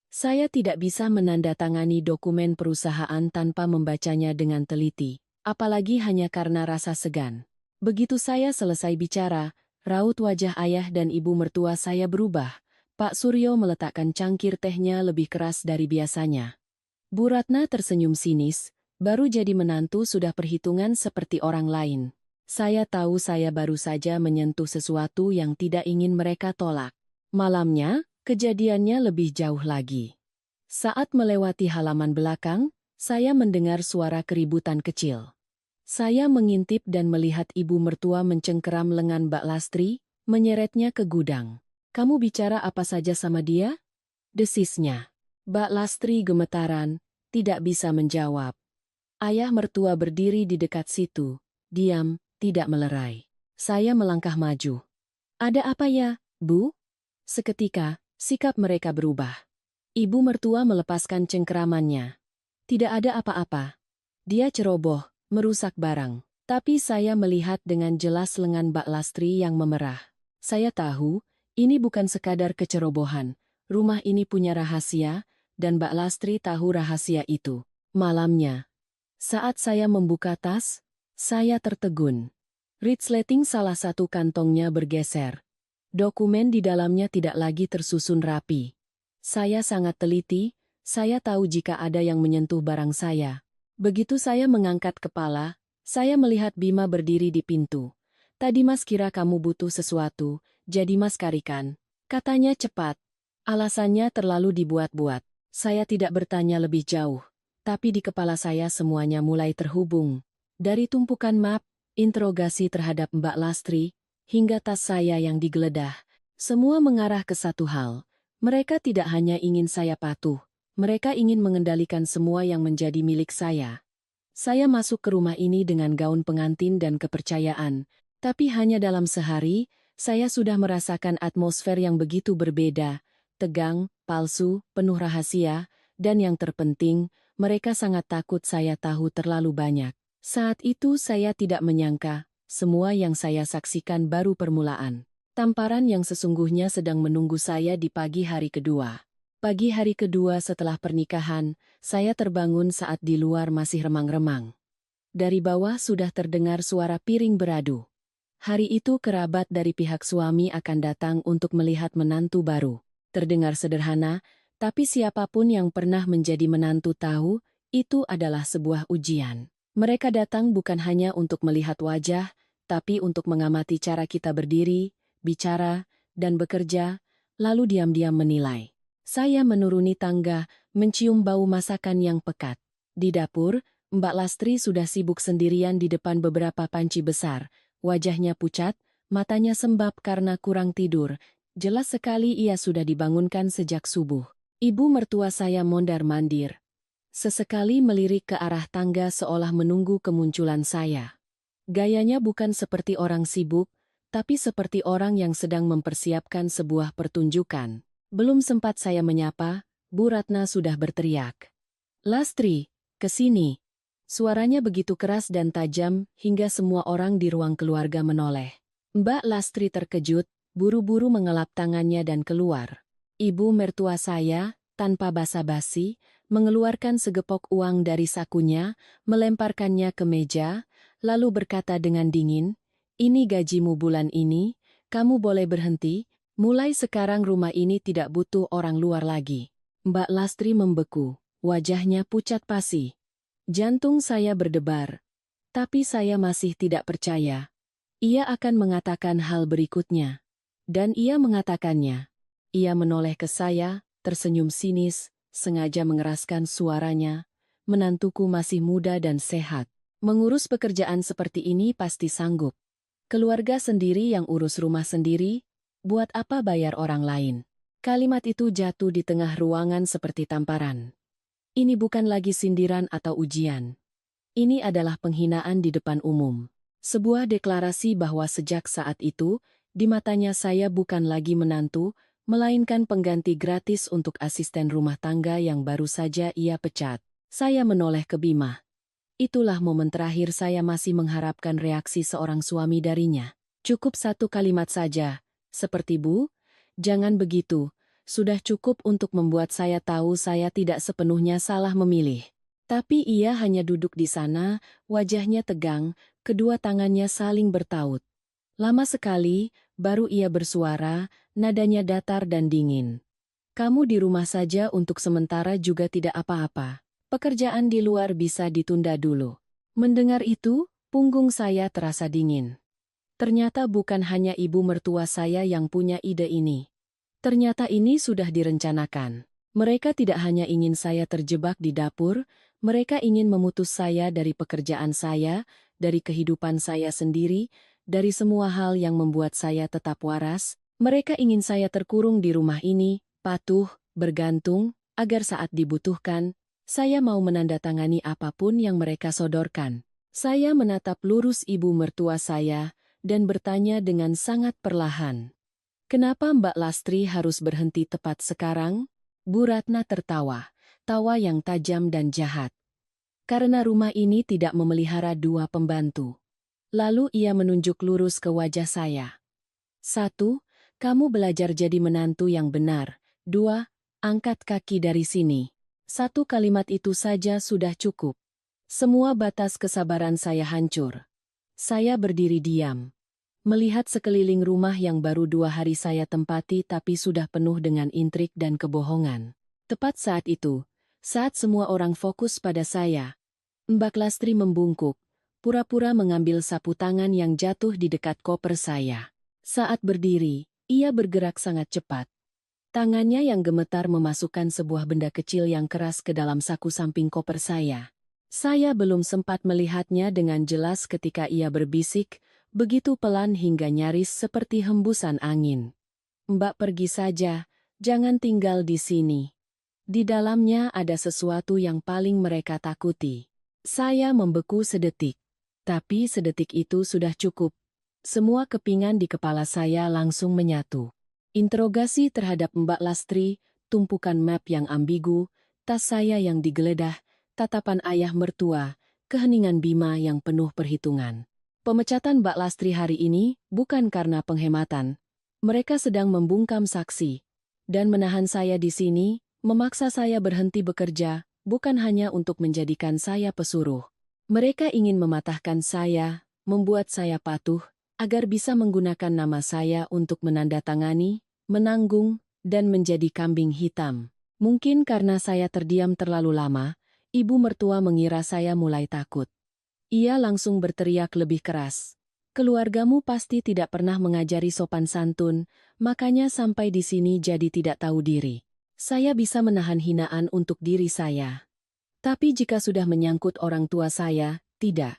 Speaker 1: Saya tidak bisa menandatangani dokumen perusahaan tanpa membacanya dengan teliti, apalagi hanya karena rasa segan. Begitu saya selesai bicara, raut wajah ayah dan ibu mertua saya berubah. Pak Suryo meletakkan cangkir tehnya lebih keras dari biasanya. Bu Ratna tersenyum sinis, baru jadi menantu sudah perhitungan seperti orang lain. Saya tahu saya baru saja menyentuh sesuatu yang tidak ingin mereka tolak. Malamnya, kejadiannya lebih jauh lagi. Saat melewati halaman belakang, saya mendengar suara keributan kecil. Saya mengintip dan melihat ibu mertua mencengkeram lengan Mbak Lastri, menyeretnya ke gudang. "Kamu bicara apa saja sama dia?" desisnya. Mbak Lastri gemetaran, tidak bisa menjawab. Ayah mertua berdiri di dekat situ, diam, tidak melerai. Saya melangkah maju. "Ada apa ya, Bu?" Seketika, sikap mereka berubah. Ibu mertua melepaskan cengkeramannya. "Tidak ada apa-apa." Dia ceroboh, merusak barang. Tapi saya melihat dengan jelas lengan Mbak Lastri yang memerah. Saya tahu, ini bukan sekadar kecerobohan. Rumah ini punya rahasia, dan Mbak Lastri tahu rahasia itu. Malamnya, saat saya membuka tas, saya tertegun. Resleting salah satu kantongnya bergeser. Dokumen di dalamnya tidak lagi tersusun rapi. Saya sangat teliti, saya tahu jika ada yang menyentuh barang saya. Begitu saya mengangkat kepala, saya melihat Bima berdiri di pintu. Tadi Mas kira kamu butuh sesuatu, jadi Mas carikan. Katanya cepat. Alasannya terlalu dibuat-buat. Saya tidak bertanya lebih jauh. Tapi di kepala saya semuanya mulai terhubung. Dari tumpukan map, interogasi terhadap Mbak Lastri, hingga tas saya yang digeledah. Semua mengarah ke satu hal. Mereka tidak hanya ingin saya patuh. Mereka ingin mengendalikan semua yang menjadi milik saya. Saya masuk ke rumah ini dengan gaun pengantin dan kepercayaan. Tapi hanya dalam sehari, saya sudah merasakan atmosfer yang begitu berbeda. Tegang, palsu, penuh rahasia, dan yang terpenting, mereka sangat takut saya tahu terlalu banyak. Saat itu saya tidak menyangka, semua yang saya saksikan baru permulaan. Tamparan yang sesungguhnya sedang menunggu saya di pagi hari kedua. Pagi hari kedua setelah pernikahan, saya terbangun saat di luar masih remang-remang. Dari bawah sudah terdengar suara piring beradu. Hari itu kerabat dari pihak suami akan datang untuk melihat menantu baru. Terdengar sederhana, tapi siapapun yang pernah menjadi menantu tahu, itu adalah sebuah ujian. Mereka datang bukan hanya untuk melihat wajah, tapi untuk mengamati cara kita berdiri, bicara, dan bekerja, lalu diam-diam menilai. Saya menuruni tangga, mencium bau masakan yang pekat. Di dapur, Mbak Lastri sudah sibuk sendirian di depan beberapa panci besar. Wajahnya pucat, matanya sembab karena kurang tidur. Jelas sekali ia sudah dibangunkan sejak subuh. Ibu mertua saya mondar-mandir. Sesekali melirik ke arah tangga seolah menunggu kemunculan saya. Gayanya bukan seperti orang sibuk, tapi seperti orang yang sedang mempersiapkan sebuah pertunjukan. Belum sempat saya menyapa, Bu Ratna sudah berteriak. "Lastri, ke sini." Suaranya begitu keras dan tajam hingga semua orang di ruang keluarga menoleh. Mbak Lastri terkejut, buru-buru mengelap tangannya dan keluar. Ibu mertua saya, tanpa basa-basi, mengeluarkan segepok uang dari sakunya, melemparkannya ke meja, lalu berkata dengan dingin, "Ini gajimu bulan ini, kamu boleh berhenti, mulai sekarang rumah ini tidak butuh orang luar lagi." Mbak Lastri membeku, wajahnya pucat pasi. Jantung saya berdebar. Tapi saya masih tidak percaya. Ia akan mengatakan hal berikutnya. Dan ia mengatakannya. Ia menoleh ke saya, tersenyum sinis, sengaja mengeraskan suaranya. "Menantuku masih muda dan sehat. Mengurus pekerjaan seperti ini pasti sanggup. Keluarga sendiri yang urus rumah sendiri, buat apa bayar orang lain?" Kalimat itu jatuh di tengah ruangan seperti tamparan. Ini bukan lagi sindiran atau ujian. Ini adalah penghinaan di depan umum. Sebuah deklarasi bahwa sejak saat itu, di matanya saya bukan lagi menantu, melainkan pengganti gratis untuk asisten rumah tangga yang baru saja ia pecat. Saya menoleh ke Bima. Itulah momen terakhir saya masih mengharapkan reaksi seorang suami darinya. "Cukup satu kalimat saja, seperti Bu, jangan begitu, sudah cukup untuk membuat saya tahu saya tidak sepenuhnya salah memilih." Tapi ia hanya duduk di sana, wajahnya tegang, kedua tangannya saling bertaut. Lama sekali, baru ia bersuara, nadanya datar dan dingin. "Kamu di rumah saja untuk sementara juga tidak apa-apa. Pekerjaan di luar bisa ditunda dulu." Mendengar itu, punggung saya terasa dingin. Ternyata bukan hanya ibu mertua saya yang punya ide ini. Ternyata ini sudah direncanakan. Mereka tidak hanya ingin saya terjebak di dapur, mereka ingin memutus saya dari pekerjaan saya, dari kehidupan saya sendiri, dari semua hal yang membuat saya tetap waras. Mereka ingin saya terkurung di rumah ini, patuh, bergantung, agar saat dibutuhkan, saya mau menandatangani apapun yang mereka sodorkan. Saya menatap lurus ibu mertua saya, dan bertanya dengan sangat perlahan. "Kenapa Mbak Lastri harus berhenti tepat sekarang?" Bu Ratna tertawa, tawa yang tajam dan jahat. "Karena rumah ini tidak memelihara dua pembantu." Lalu ia menunjuk lurus ke wajah saya. "1. Kamu belajar jadi menantu yang benar. 2. Angkat kaki dari sini. Satu kalimat itu saja sudah cukup. Semua batas kesabaran saya hancur. Saya berdiri diam, melihat sekeliling rumah yang baru 2 hari saya tempati tapi sudah penuh dengan intrik dan kebohongan. Tepat saat itu, saat semua orang fokus pada saya, Mbak Lastri membungkuk, pura-pura mengambil sapu tangan yang jatuh di dekat koper saya. Saat berdiri, ia bergerak sangat cepat. Tangannya yang gemetar memasukkan sebuah benda kecil yang keras ke dalam saku samping koper saya. Saya belum sempat melihatnya dengan jelas ketika ia berbisik, begitu pelan hingga nyaris seperti hembusan angin. Mbak pergi saja, jangan tinggal di sini. Di dalamnya ada sesuatu yang paling mereka takuti. Saya membeku sedetik. Tapi sedetik itu sudah cukup. Semua kepingan di kepala saya langsung menyatu. Interogasi terhadap Mbak Lastri, tumpukan map yang ambigu, tas saya yang digeledah, tatapan ayah mertua, keheningan Bima yang penuh perhitungan. Pemecatan Mbak Lastri hari ini bukan karena penghematan. Mereka sedang membungkam saksi. Dan menahan saya di sini, memaksa saya berhenti bekerja, bukan hanya untuk menjadikan saya pesuruh. Mereka ingin mematahkan saya, membuat saya patuh, agar bisa menggunakan nama saya untuk menandatangani, menanggung, dan menjadi kambing hitam. Mungkin karena saya terdiam terlalu lama, ibu mertua mengira saya mulai takut. Ia langsung berteriak lebih keras. Keluargamu pasti tidak pernah mengajari sopan santun, makanya sampai di sini jadi tidak tahu diri. Saya bisa menahan hinaan untuk diri saya. Tapi jika sudah menyangkut orang tua saya, tidak.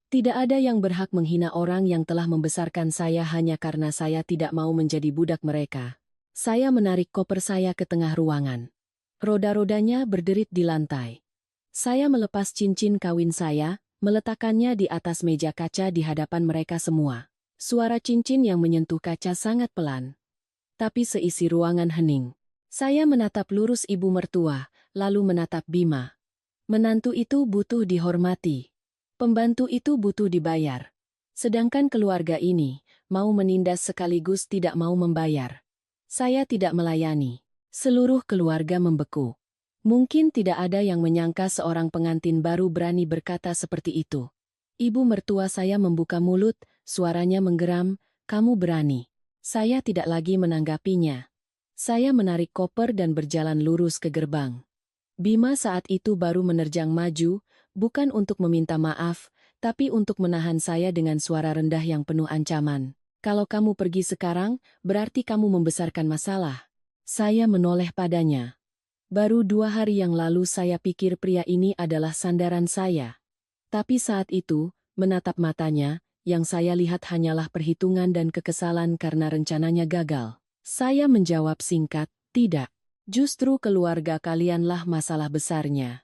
Speaker 1: Tidak ada yang berhak menghina orang yang telah membesarkan saya hanya karena saya tidak mau menjadi budak mereka. Saya menarik koper saya ke tengah ruangan. Roda-rodanya berderit di lantai. Saya melepas cincin kawin saya, meletakkannya di atas meja kaca di hadapan mereka semua. Suara cincin yang menyentuh kaca sangat pelan. Tapi seisi ruangan hening. Saya menatap lurus ibu mertua, lalu menatap Bima. Menantu itu butuh dihormati. Pembantu itu butuh dibayar. Sedangkan keluarga ini mau menindas sekaligus tidak mau membayar. Saya tidak melayani. Seluruh keluarga membeku. Mungkin tidak ada yang menyangka seorang pengantin baru berani berkata seperti itu. Ibu mertua saya membuka mulut, suaranya menggeram, "Kamu berani." Saya tidak lagi menanggapinya. Saya menarik koper dan berjalan lurus ke gerbang. Bima saat itu baru menerjang maju, bukan untuk meminta maaf, tapi untuk menahan saya dengan suara rendah yang penuh ancaman. "Kalau kamu pergi sekarang, berarti kamu membesarkan masalah." Saya menoleh padanya. Baru 2 hari yang lalu saya pikir pria ini adalah sandaran saya. Tapi saat itu, menatap matanya, yang saya lihat hanyalah perhitungan dan kekesalan karena rencananya gagal. Saya menjawab singkat, "Tidak. Justru keluarga kalianlah masalah besarnya.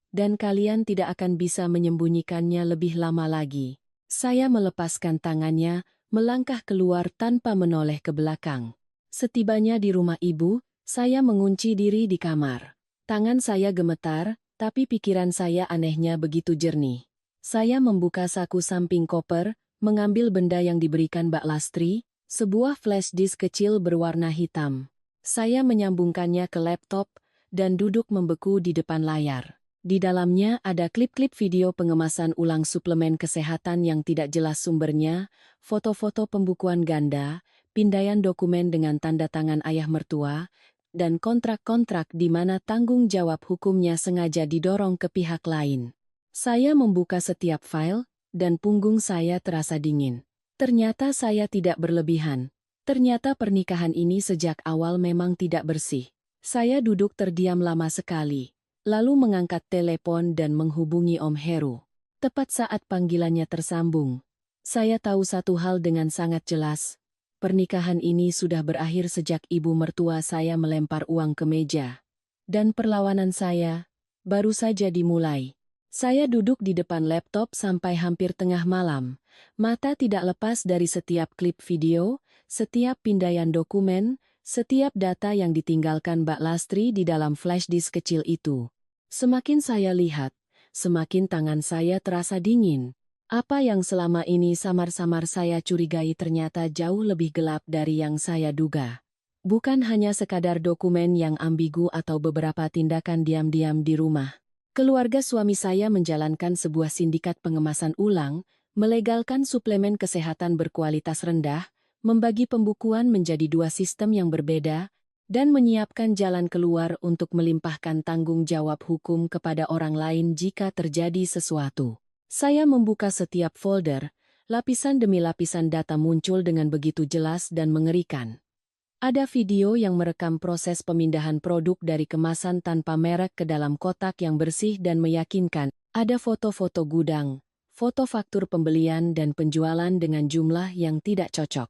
Speaker 1: Dan kalian tidak akan bisa menyembunyikannya lebih lama lagi." Saya melepaskan tangannya, melangkah keluar tanpa menoleh ke belakang. Setibanya di rumah ibu, saya mengunci diri di kamar. Tangan saya gemetar, tapi pikiran saya anehnya begitu jernih. Saya membuka saku samping koper, mengambil benda yang diberikan Mbak Lastri, sebuah flash disk kecil berwarna hitam. Saya menyambungkannya ke laptop, dan duduk membeku di depan layar. Di dalamnya ada klip-klip video pengemasan ulang suplemen kesehatan yang tidak jelas sumbernya, foto-foto pembukuan ganda, pindaian dokumen dengan tanda tangan ayah mertua, dan kontrak-kontrak di mana tanggung jawab hukumnya sengaja didorong ke pihak lain. Saya membuka setiap file, dan punggung saya terasa dingin. Ternyata saya tidak berlebihan. Ternyata pernikahan ini sejak awal memang tidak bersih. Saya duduk terdiam lama sekali, lalu mengangkat telepon dan menghubungi Om Heru. Tepat saat panggilannya tersambung, saya tahu satu hal dengan sangat jelas. Pernikahan ini sudah berakhir sejak ibu mertua saya melempar uang ke meja. Dan perlawanan saya baru saja dimulai. Saya duduk di depan laptop sampai hampir tengah malam. Mata tidak lepas dari setiap klip video, setiap pindaian dokumen, setiap data yang ditinggalkan Mbak Lastri di dalam flash disk kecil itu. Semakin saya lihat, semakin tangan saya terasa dingin. Apa yang selama ini samar-samar saya curigai ternyata jauh lebih gelap dari yang saya duga. Bukan hanya sekadar dokumen yang ambigu atau beberapa tindakan diam-diam di rumah. Keluarga suami saya menjalankan sebuah sindikat pengemasan ulang, melegalkan suplemen kesehatan berkualitas rendah, membagi pembukuan menjadi dua sistem yang berbeda, dan menyiapkan jalan keluar untuk melimpahkan tanggung jawab hukum kepada orang lain jika terjadi sesuatu. Saya membuka setiap folder, lapisan demi lapisan data muncul dengan begitu jelas dan mengerikan. Ada video yang merekam proses pemindahan produk dari kemasan tanpa merek ke dalam kotak yang bersih dan meyakinkan. Ada foto-foto gudang, foto faktur pembelian dan penjualan dengan jumlah yang tidak cocok.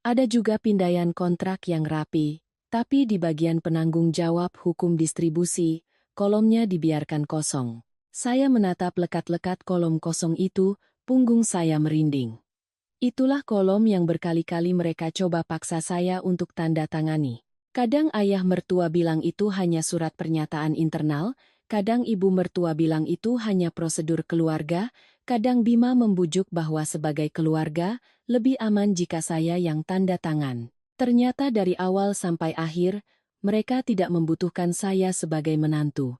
Speaker 1: Ada juga pindaian kontrak yang rapi, tapi di bagian penanggung jawab hukum distribusi, kolomnya dibiarkan kosong. Saya menatap lekat-lekat kolom kosong itu, punggung saya merinding. Itulah kolom yang berkali-kali mereka coba paksa saya untuk tanda tangani. Kadang ayah mertua bilang itu hanya surat pernyataan internal, kadang ibu mertua bilang itu hanya prosedur keluarga, kadang Bima membujuk bahwa sebagai keluarga, lebih aman jika saya yang tanda tangan. Ternyata dari awal sampai akhir, mereka tidak membutuhkan saya sebagai menantu.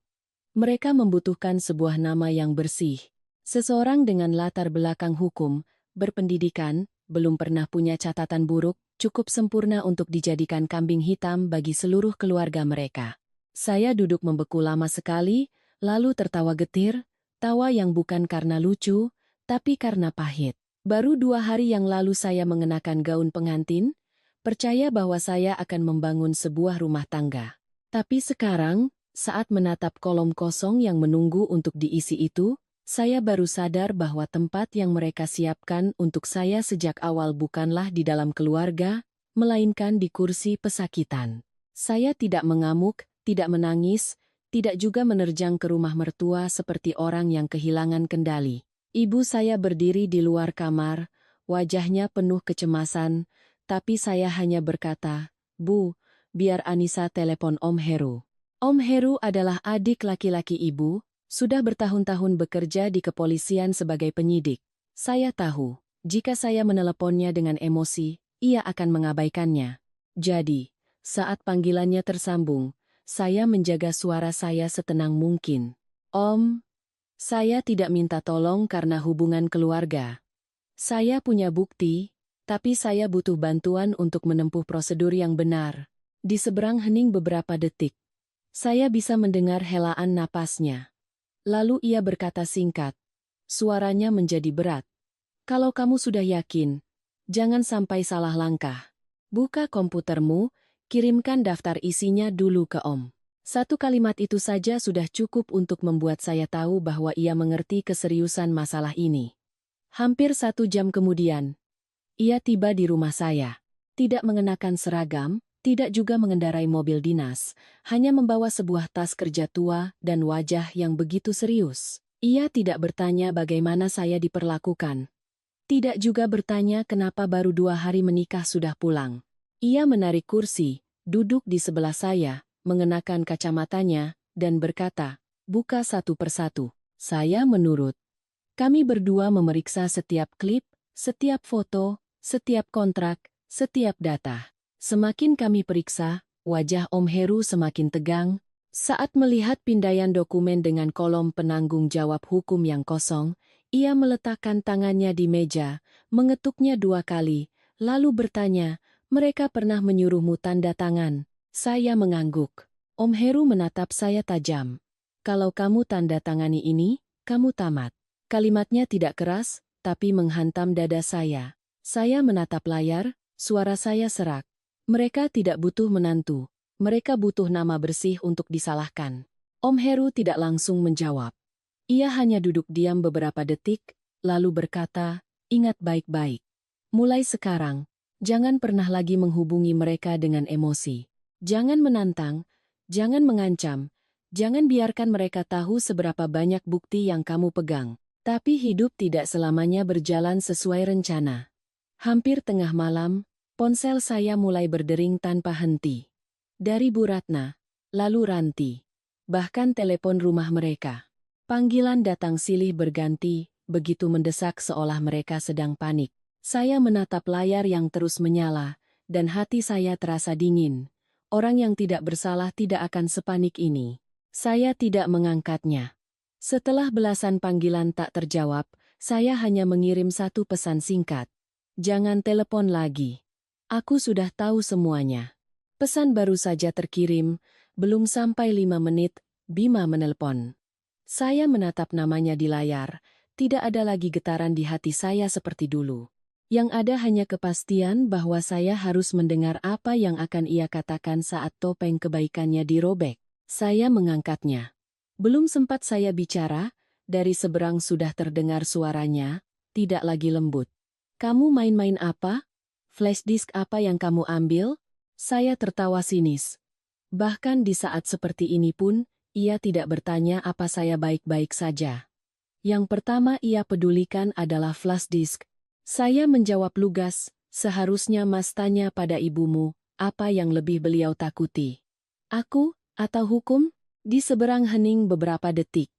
Speaker 1: Mereka membutuhkan sebuah nama yang bersih. Seseorang dengan latar belakang hukum, berpendidikan, belum pernah punya catatan buruk, cukup sempurna untuk dijadikan kambing hitam bagi seluruh keluarga mereka. Saya duduk membeku lama sekali, lalu tertawa getir, tawa yang bukan karena lucu, tapi karena pahit. Baru 2 hari yang lalu saya mengenakan gaun pengantin, percaya bahwa saya akan membangun sebuah rumah tangga. Tapi sekarang, saat menatap kolom kosong yang menunggu untuk diisi itu, saya baru sadar bahwa tempat yang mereka siapkan untuk saya sejak awal bukanlah di dalam keluarga, melainkan di kursi pesakitan. Saya tidak mengamuk, tidak menangis, tidak juga menerjang ke rumah mertua seperti orang yang kehilangan kendali. Ibu saya berdiri di luar kamar, wajahnya penuh kecemasan, tapi saya hanya berkata, "Bu, biar Anissa telepon Om Heru." Om Heru adalah adik laki-laki ibu, sudah bertahun-tahun bekerja di kepolisian sebagai penyidik. Saya tahu, jika saya meneleponnya dengan emosi, ia akan mengabaikannya. Jadi, saat panggilannya tersambung, saya menjaga suara saya setenang mungkin. Om, saya tidak minta tolong karena hubungan keluarga. Saya punya bukti, tapi saya butuh bantuan untuk menempuh prosedur yang benar. Di seberang hening beberapa detik, saya bisa mendengar helaan napasnya. Lalu ia berkata singkat. Suaranya menjadi berat. Kalau kamu sudah yakin, jangan sampai salah langkah. Buka komputermu, kirimkan daftar isinya dulu ke Om. Satu kalimat itu saja sudah cukup untuk membuat saya tahu bahwa ia mengerti keseriusan masalah ini. Hampir 1 jam kemudian, ia tiba di rumah saya. Tidak mengenakan seragam, tidak juga mengendarai mobil dinas, hanya membawa sebuah tas kerja tua dan wajah yang begitu serius. Ia tidak bertanya bagaimana saya diperlakukan. Tidak juga bertanya kenapa baru 2 hari menikah sudah pulang. Ia menarik kursi, duduk di sebelah saya, mengenakan kacamatanya, dan berkata, "Buka satu persatu." Saya menurut. Kami berdua memeriksa setiap klip, setiap foto, setiap kontrak, setiap data. Semakin kami periksa, wajah Om Heru semakin tegang. Saat melihat pindaian dokumen dengan kolom penanggung jawab hukum yang kosong, ia meletakkan tangannya di meja, mengetuknya 2 kali, lalu bertanya, "Mereka pernah menyuruhmu tanda tangan?" Saya mengangguk. Om Heru menatap saya tajam. "Kalau kamu tanda tangani ini, kamu tamat." Kalimatnya tidak keras, tapi menghantam dada saya. Saya menatap layar, suara saya serak. Mereka tidak butuh menantu. Mereka butuh nama bersih untuk disalahkan. Om Heru tidak langsung menjawab. Ia hanya duduk diam beberapa detik, lalu berkata, "Ingat baik-baik. Mulai sekarang, jangan pernah lagi menghubungi mereka dengan emosi. Jangan menantang, jangan mengancam, jangan biarkan mereka tahu seberapa banyak bukti yang kamu pegang." Tapi hidup tidak selamanya berjalan sesuai rencana. Hampir tengah malam, ponsel saya mulai berdering tanpa henti. Dari Bu Ratna, lalu Ranti, bahkan telepon rumah mereka. Panggilan datang silih berganti, begitu mendesak seolah mereka sedang panik. Saya menatap layar yang terus menyala, dan hati saya terasa dingin. Orang yang tidak bersalah tidak akan sepanik ini. Saya tidak mengangkatnya. Setelah belasan panggilan tak terjawab, saya hanya mengirim satu pesan singkat. Jangan telepon lagi. Aku sudah tahu semuanya. Pesan baru saja terkirim, belum sampai 5 menit, Bima menelpon. Saya menatap namanya di layar, tidak ada lagi getaran di hati saya seperti dulu. Yang ada hanya kepastian bahwa saya harus mendengar apa yang akan ia katakan saat topeng kebaikannya dirobek. Saya mengangkatnya. Belum sempat saya bicara, dari seberang sudah terdengar suaranya, tidak lagi lembut. Kamu main-main apa? Flash disk apa yang kamu ambil? Saya tertawa sinis. Bahkan di saat seperti ini pun, ia tidak bertanya apa saya baik-baik saja. Yang pertama ia pedulikan adalah flash disk. Saya menjawab lugas, seharusnya Mas tanya pada ibumu, apa yang lebih beliau takuti. Aku, atau hukum? Di seberang hening beberapa detik.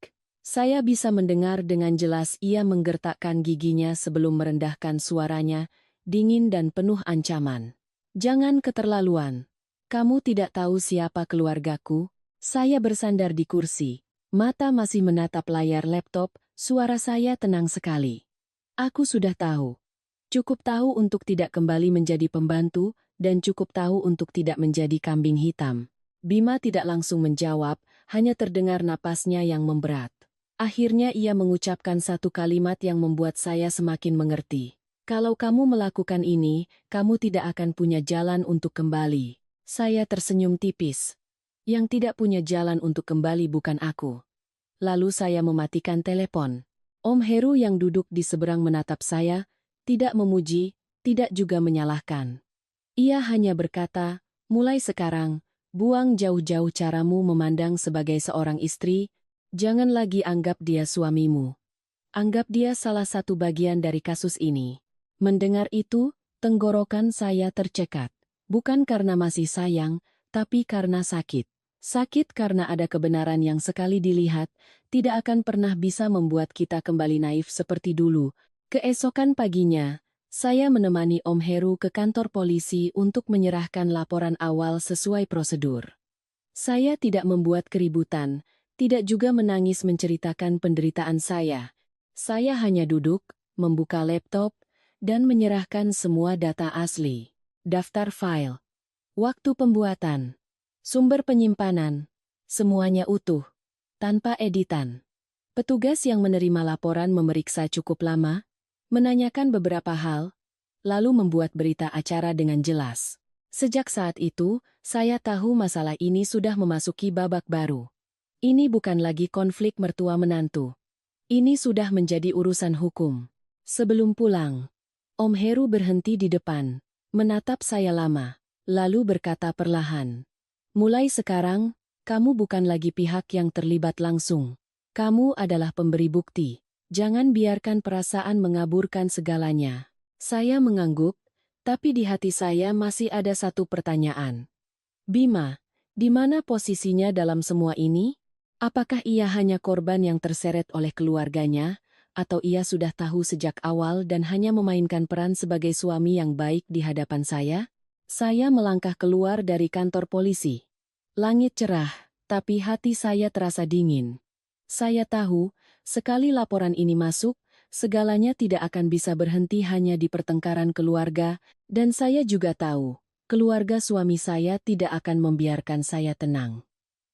Speaker 1: Saya bisa mendengar dengan jelas ia menggertakkan giginya sebelum merendahkan suaranya, dingin dan penuh ancaman. Jangan keterlaluan. Kamu tidak tahu siapa keluargaku? Saya bersandar di kursi, mata masih menatap layar laptop, suara saya tenang sekali. Aku sudah tahu. Cukup tahu untuk tidak kembali menjadi pembantu, dan cukup tahu untuk tidak menjadi kambing hitam. Bima tidak langsung menjawab, hanya terdengar napasnya yang memberat. Akhirnya ia mengucapkan satu kalimat yang membuat saya semakin mengerti. Kalau kamu melakukan ini, kamu tidak akan punya jalan untuk kembali. Saya tersenyum tipis. Yang tidak punya jalan untuk kembali bukan aku. Lalu saya mematikan telepon. Om Heru yang duduk di seberang menatap saya, tidak memuji, tidak juga menyalahkan. Ia hanya berkata, mulai sekarang, buang jauh-jauh caramu memandang sebagai seorang istri, jangan lagi anggap dia suamimu. Anggap dia salah satu bagian dari kasus ini. Mendengar itu, tenggorokan saya tercekat. Bukan karena masih sayang, tapi karena sakit. Sakit karena ada kebenaran yang sekali dilihat, tidak akan pernah bisa membuat kita kembali naif seperti dulu. Keesokan paginya, saya menemani Om Heru ke kantor polisi untuk menyerahkan laporan awal sesuai prosedur. Saya tidak membuat keributan, tidak juga menangis menceritakan penderitaan saya. Saya hanya duduk, membuka laptop, dan menyerahkan semua data asli. Daftar file, waktu pembuatan, sumber penyimpanan, semuanya utuh, tanpa editan. Petugas yang menerima laporan memeriksa cukup lama, menanyakan beberapa hal, lalu membuat berita acara dengan jelas. Sejak saat itu, saya tahu masalah ini sudah memasuki babak baru. Ini bukan lagi konflik mertua-menantu. Ini sudah menjadi urusan hukum. Sebelum pulang, Om Heru berhenti di depan, menatap saya lama, lalu berkata perlahan. Mulai sekarang, kamu bukan lagi pihak yang terlibat langsung. Kamu adalah pemberi bukti. Jangan biarkan perasaan mengaburkan segalanya. Saya mengangguk, tapi di hati saya masih ada satu pertanyaan. Bima, di mana posisinya dalam semua ini? Apakah ia hanya korban yang terseret oleh keluarganya, atau ia sudah tahu sejak awal dan hanya memainkan peran sebagai suami yang baik di hadapan saya? Saya melangkah keluar dari kantor polisi. Langit cerah, tapi hati saya terasa dingin. Saya tahu, sekali laporan ini masuk, segalanya tidak akan bisa berhenti hanya di pertengkaran keluarga, dan saya juga tahu, keluarga suami saya tidak akan membiarkan saya tenang.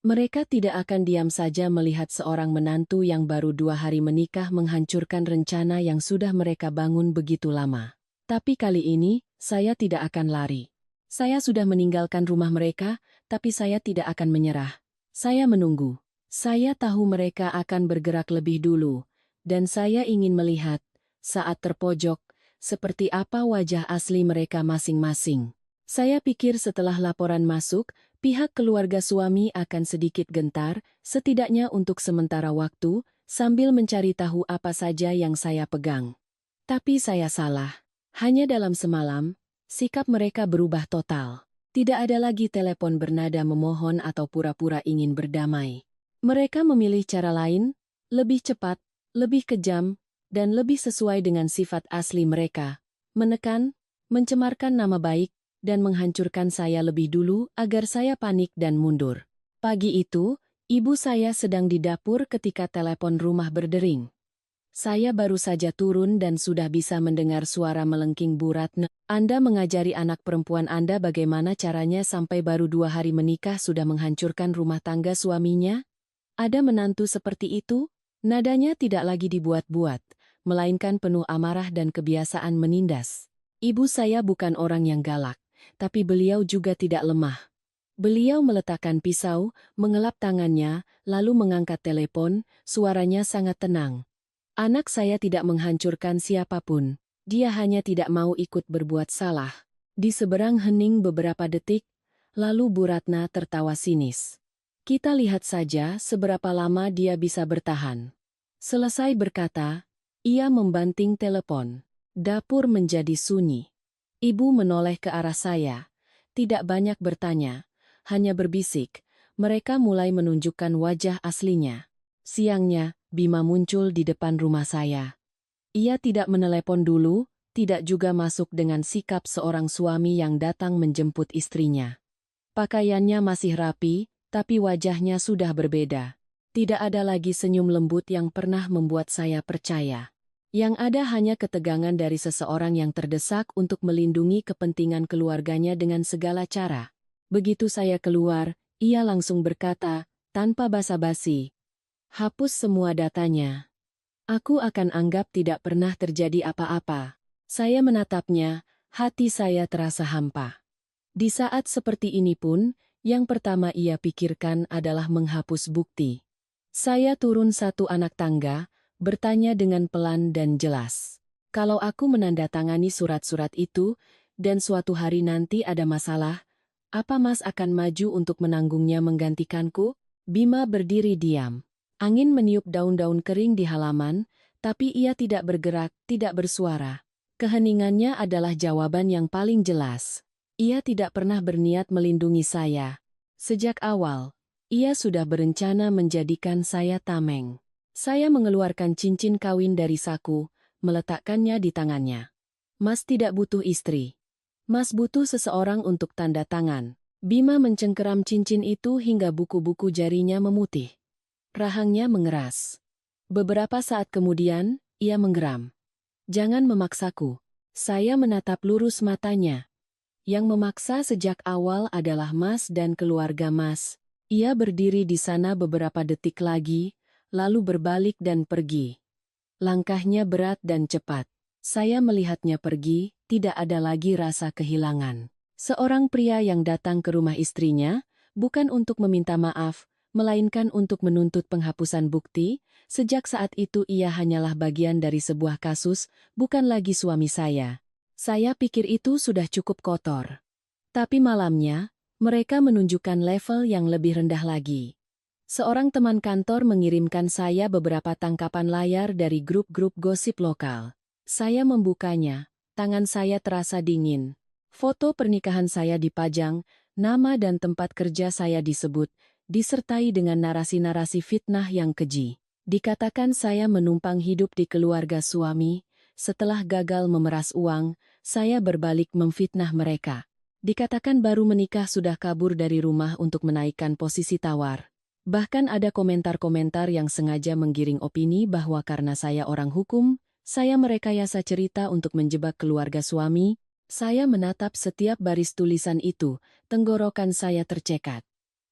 Speaker 1: Mereka tidak akan diam saja melihat seorang menantu yang baru 2 hari menikah menghancurkan rencana yang sudah mereka bangun begitu lama. Tapi kali ini, saya tidak akan lari. Saya sudah meninggalkan rumah mereka, tapi saya tidak akan menyerah. Saya menunggu. Saya tahu mereka akan bergerak lebih dulu, dan saya ingin melihat, saat terpojok, seperti apa wajah asli mereka masing-masing. Saya pikir setelah laporan masuk, pihak keluarga suami akan sedikit gentar, setidaknya untuk sementara waktu, sambil mencari tahu apa saja yang saya pegang. Tapi saya salah. Hanya dalam semalam, sikap mereka berubah total. Tidak ada lagi telepon bernada memohon atau pura-pura ingin berdamai. Mereka memilih cara lain, lebih cepat, lebih kejam, dan lebih sesuai dengan sifat asli mereka. Menekan, mencemarkan nama baik, dan menghancurkan saya lebih dulu agar saya panik dan mundur. Pagi itu, ibu saya sedang di dapur ketika telepon rumah berdering. Saya baru saja turun dan sudah bisa mendengar suara melengking Bu Ratna. Anda mengajari anak perempuan Anda bagaimana caranya sampai baru 2 hari menikah sudah menghancurkan rumah tangga suaminya? Ada menantu seperti itu? Nadanya tidak lagi dibuat-buat, melainkan penuh amarah dan kebiasaan menindas. Ibu saya bukan orang yang galak, tapi beliau juga tidak lemah. Beliau meletakkan pisau, mengelap tangannya, lalu mengangkat telepon, suaranya sangat tenang. Anak saya tidak menghancurkan siapapun, dia hanya tidak mau ikut berbuat salah. Di seberang hening beberapa detik, lalu Bu Ratna tertawa sinis. Kita lihat saja seberapa lama dia bisa bertahan. Selesai berkata, ia membanting telepon. Dapur menjadi sunyi. Ibu menoleh ke arah saya. Tidak banyak bertanya, hanya berbisik. Mereka mulai menunjukkan wajah aslinya. Siangnya, Bima muncul di depan rumah saya. Ia tidak menelepon dulu, tidak juga masuk dengan sikap seorang suami yang datang menjemput istrinya. Pakaiannya masih rapi, tapi wajahnya sudah berbeda. Tidak ada lagi senyum lembut yang pernah membuat saya percaya. Yang ada hanya ketegangan dari seseorang yang terdesak untuk melindungi kepentingan keluarganya dengan segala cara. Begitu saya keluar, ia langsung berkata, tanpa basa-basi, hapus semua datanya. Aku akan anggap tidak pernah terjadi apa-apa. Saya menatapnya, hati saya terasa hampa. Di saat seperti ini pun, yang pertama ia pikirkan adalah menghapus bukti. Saya turun satu anak tangga, bertanya dengan pelan dan jelas. Kalau aku menandatangani surat-surat itu, dan suatu hari nanti ada masalah, apa Mas akan maju untuk menanggungnya menggantikanku? Bima berdiri diam. Angin meniup daun-daun kering di halaman, tapi ia tidak bergerak, tidak bersuara. Keheningannya adalah jawaban yang paling jelas. Ia tidak pernah berniat melindungi saya. Sejak awal, ia sudah berencana menjadikan saya tameng. Saya mengeluarkan cincin kawin dari saku, meletakkannya di tangannya. Mas tidak butuh istri. Mas butuh seseorang untuk tanda tangan. Bima mencengkeram cincin itu hingga buku-buku jarinya memutih. Rahangnya mengeras. Beberapa saat kemudian, ia menggeram. Jangan memaksaku. Saya menatap lurus matanya. Yang memaksa sejak awal adalah Mas dan keluarga Mas. Ia berdiri di sana beberapa detik lagi, lalu berbalik dan pergi. Langkahnya berat dan cepat. Saya melihatnya pergi, tidak ada lagi rasa kehilangan. Seorang pria yang datang ke rumah istrinya, bukan untuk meminta maaf, melainkan untuk menuntut penghapusan bukti. Sejak saat itu ia hanyalah bagian dari sebuah kasus, bukan lagi suami saya. Saya pikir itu sudah cukup kotor. Tapi malamnya, mereka menunjukkan level yang lebih rendah lagi. Seorang teman kantor mengirimkan saya beberapa tangkapan layar dari grup-grup gosip lokal. Saya membukanya, tangan saya terasa dingin. Foto pernikahan saya dipajang, nama dan tempat kerja saya disebut, disertai dengan narasi-narasi fitnah yang keji. Dikatakan saya menumpang hidup di keluarga suami, setelah gagal memeras uang, saya berbalik memfitnah mereka. Dikatakan baru menikah sudah kabur dari rumah untuk menaikkan posisi tawar. Bahkan ada komentar-komentar yang sengaja menggiring opini bahwa karena saya orang hukum, saya merekayasa cerita untuk menjebak keluarga suami. Saya menatap setiap baris tulisan itu, tenggorokan saya tercekat.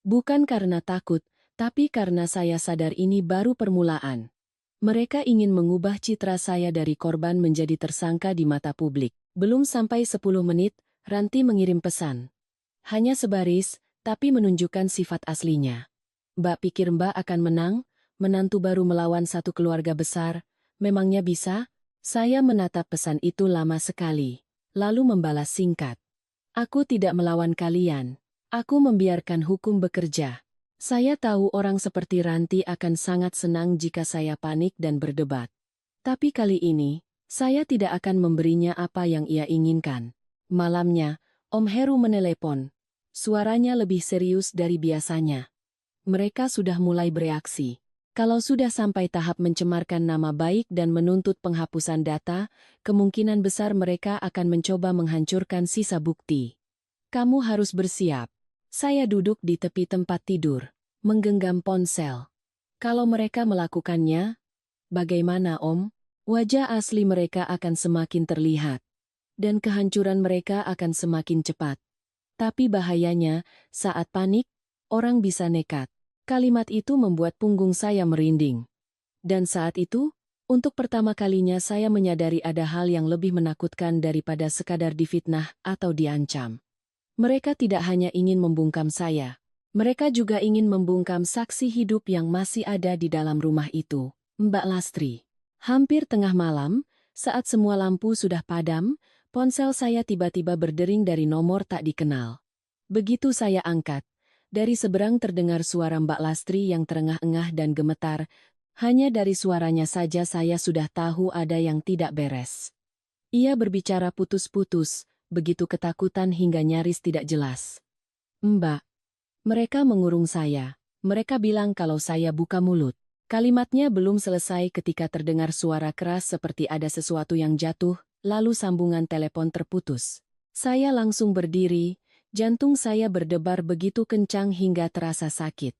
Speaker 1: Bukan karena takut, tapi karena saya sadar ini baru permulaan. Mereka ingin mengubah citra saya dari korban menjadi tersangka di mata publik. Belum sampai 10 menit, Ranti mengirim pesan. Hanya sebaris, tapi menunjukkan sifat aslinya. Mbak pikir Mbak akan menang? Menantu baru melawan satu keluarga besar. Memangnya bisa? Saya menatap pesan itu lama sekali. Lalu membalas singkat. Aku tidak melawan kalian. Aku membiarkan hukum bekerja. Saya tahu orang seperti Ranti akan sangat senang jika saya panik dan berdebat. Tapi kali ini, saya tidak akan memberinya apa yang ia inginkan. Malamnya, Om Heru menelepon. Suaranya lebih serius dari biasanya. Mereka sudah mulai bereaksi. Kalau sudah sampai tahap mencemarkan nama baik dan menuntut penghapusan data, kemungkinan besar mereka akan mencoba menghancurkan sisa bukti. Kamu harus bersiap. Saya duduk di tepi tempat tidur, menggenggam ponsel. Kalau mereka melakukannya, bagaimana Om? Wajah asli mereka akan semakin terlihat, dan kehancuran mereka akan semakin cepat. Tapi bahayanya, saat panik, orang bisa nekat. Kalimat itu membuat punggung saya merinding. Dan saat itu, untuk pertama kalinya saya menyadari ada hal yang lebih menakutkan daripada sekadar difitnah atau diancam. Mereka tidak hanya ingin membungkam saya, mereka juga ingin membungkam saksi hidup yang masih ada di dalam rumah itu, Mbak Lastri. Hampir tengah malam, saat semua lampu sudah padam, ponsel saya tiba-tiba berdering dari nomor tak dikenal. Begitu saya angkat, dari seberang terdengar suara Mbak Lastri yang terengah-engah dan gemetar. Hanya dari suaranya saja saya sudah tahu ada yang tidak beres. Ia berbicara putus-putus, begitu ketakutan hingga nyaris tidak jelas. Mbak, mereka mengurung saya. Mereka bilang kalau saya buka mulut. Kalimatnya belum selesai ketika terdengar suara keras seperti ada sesuatu yang jatuh, lalu sambungan telepon terputus. Saya langsung berdiri, jantung saya berdebar begitu kencang hingga terasa sakit.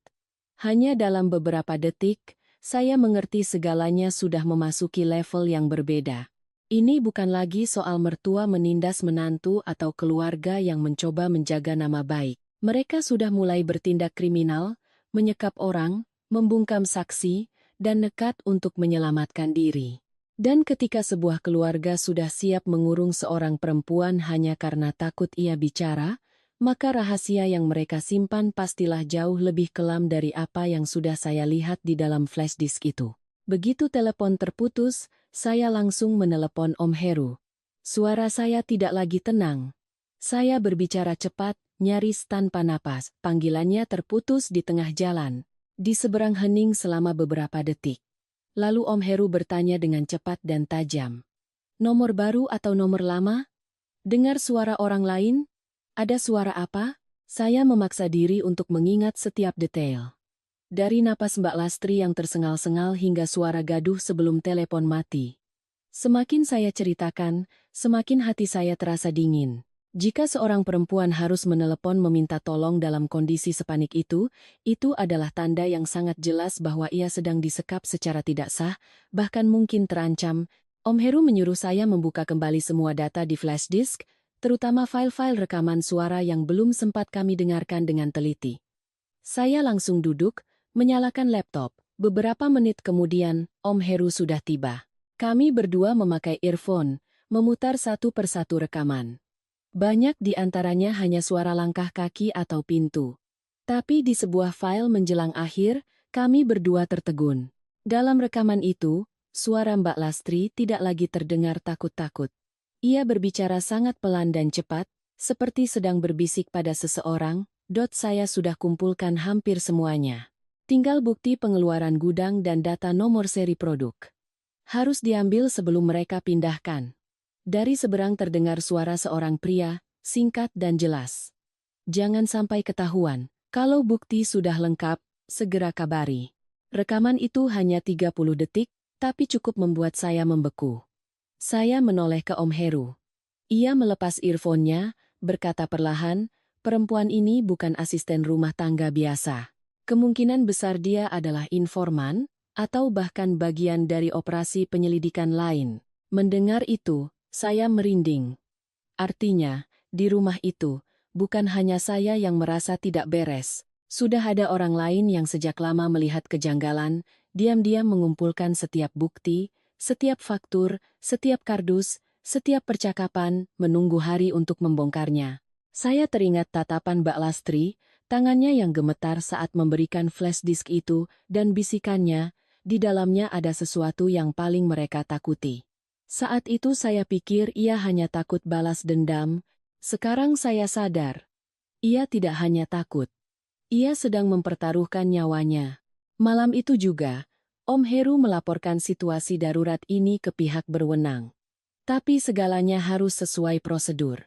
Speaker 1: Hanya dalam beberapa detik, saya mengerti segalanya sudah memasuki level yang berbeda. Ini bukan lagi soal mertua menindas menantu atau keluarga yang mencoba menjaga nama baik. Mereka sudah mulai bertindak kriminal, menyekap orang, membungkam saksi, dan nekat untuk menyelamatkan diri. Dan ketika sebuah keluarga sudah siap mengurung seorang perempuan hanya karena takut ia bicara, maka rahasia yang mereka simpan pastilah jauh lebih kelam dari apa yang sudah saya lihat di dalam flash disk itu. Begitu telepon terputus, saya langsung menelepon Om Heru. Suara saya tidak lagi tenang. Saya berbicara cepat, nyaris tanpa napas. Panggilannya terputus di tengah jalan, di seberang hening selama beberapa detik. Lalu Om Heru bertanya dengan cepat dan tajam. Nomor baru atau nomor lama? Dengar suara orang lain? Ada suara apa? Saya memaksa diri untuk mengingat setiap detail. Dari napas Mbak Lastri yang tersengal-sengal hingga suara gaduh sebelum telepon mati. Semakin saya ceritakan, semakin hati saya terasa dingin. Jika seorang perempuan harus menelepon meminta tolong dalam kondisi sepanik itu adalah tanda yang sangat jelas bahwa ia sedang disekap secara tidak sah, bahkan mungkin terancam. Om Heru menyuruh saya membuka kembali semua data di flash disk, terutama file-file rekaman suara yang belum sempat kami dengarkan dengan teliti. Saya langsung duduk, menyalakan laptop. Beberapa menit kemudian, Om Heru sudah tiba. Kami berdua memakai earphone, memutar satu persatu rekaman. Banyak di antaranya hanya suara langkah kaki atau pintu. Tapi di sebuah file menjelang akhir, kami berdua tertegun. Dalam rekaman itu, suara Mbak Lastri tidak lagi terdengar takut-takut. Ia berbicara sangat pelan dan cepat, seperti sedang berbisik pada seseorang. Saya sudah kumpulkan hampir semuanya. Tinggal bukti pengeluaran gudang dan data nomor seri produk. Harus diambil sebelum mereka pindahkan. Dari seberang terdengar suara seorang pria, singkat dan jelas. Jangan sampai ketahuan. Kalau bukti sudah lengkap, segera kabari. Rekaman itu hanya 30 detik, tapi cukup membuat saya membeku. Saya menoleh ke Om Heru. Ia melepas earphone-nya, berkata perlahan, perempuan ini bukan asisten rumah tangga biasa. Kemungkinan besar dia adalah informan, atau bahkan bagian dari operasi penyelidikan lain. Mendengar itu, saya merinding. Artinya, di rumah itu, bukan hanya saya yang merasa tidak beres. Sudah ada orang lain yang sejak lama melihat kejanggalan, diam-diam mengumpulkan setiap bukti, setiap faktur, setiap kardus, setiap percakapan, menunggu hari untuk membongkarnya. Saya teringat tatapan Mbak Lastri, tangannya yang gemetar saat memberikan flash disk itu, dan bisikannya, di dalamnya ada sesuatu yang paling mereka takuti. Saat itu saya pikir ia hanya takut balas dendam. Sekarang saya sadar. Ia tidak hanya takut. Ia sedang mempertaruhkan nyawanya. Malam itu juga, Om Heru melaporkan situasi darurat ini ke pihak berwenang. Tapi segalanya harus sesuai prosedur.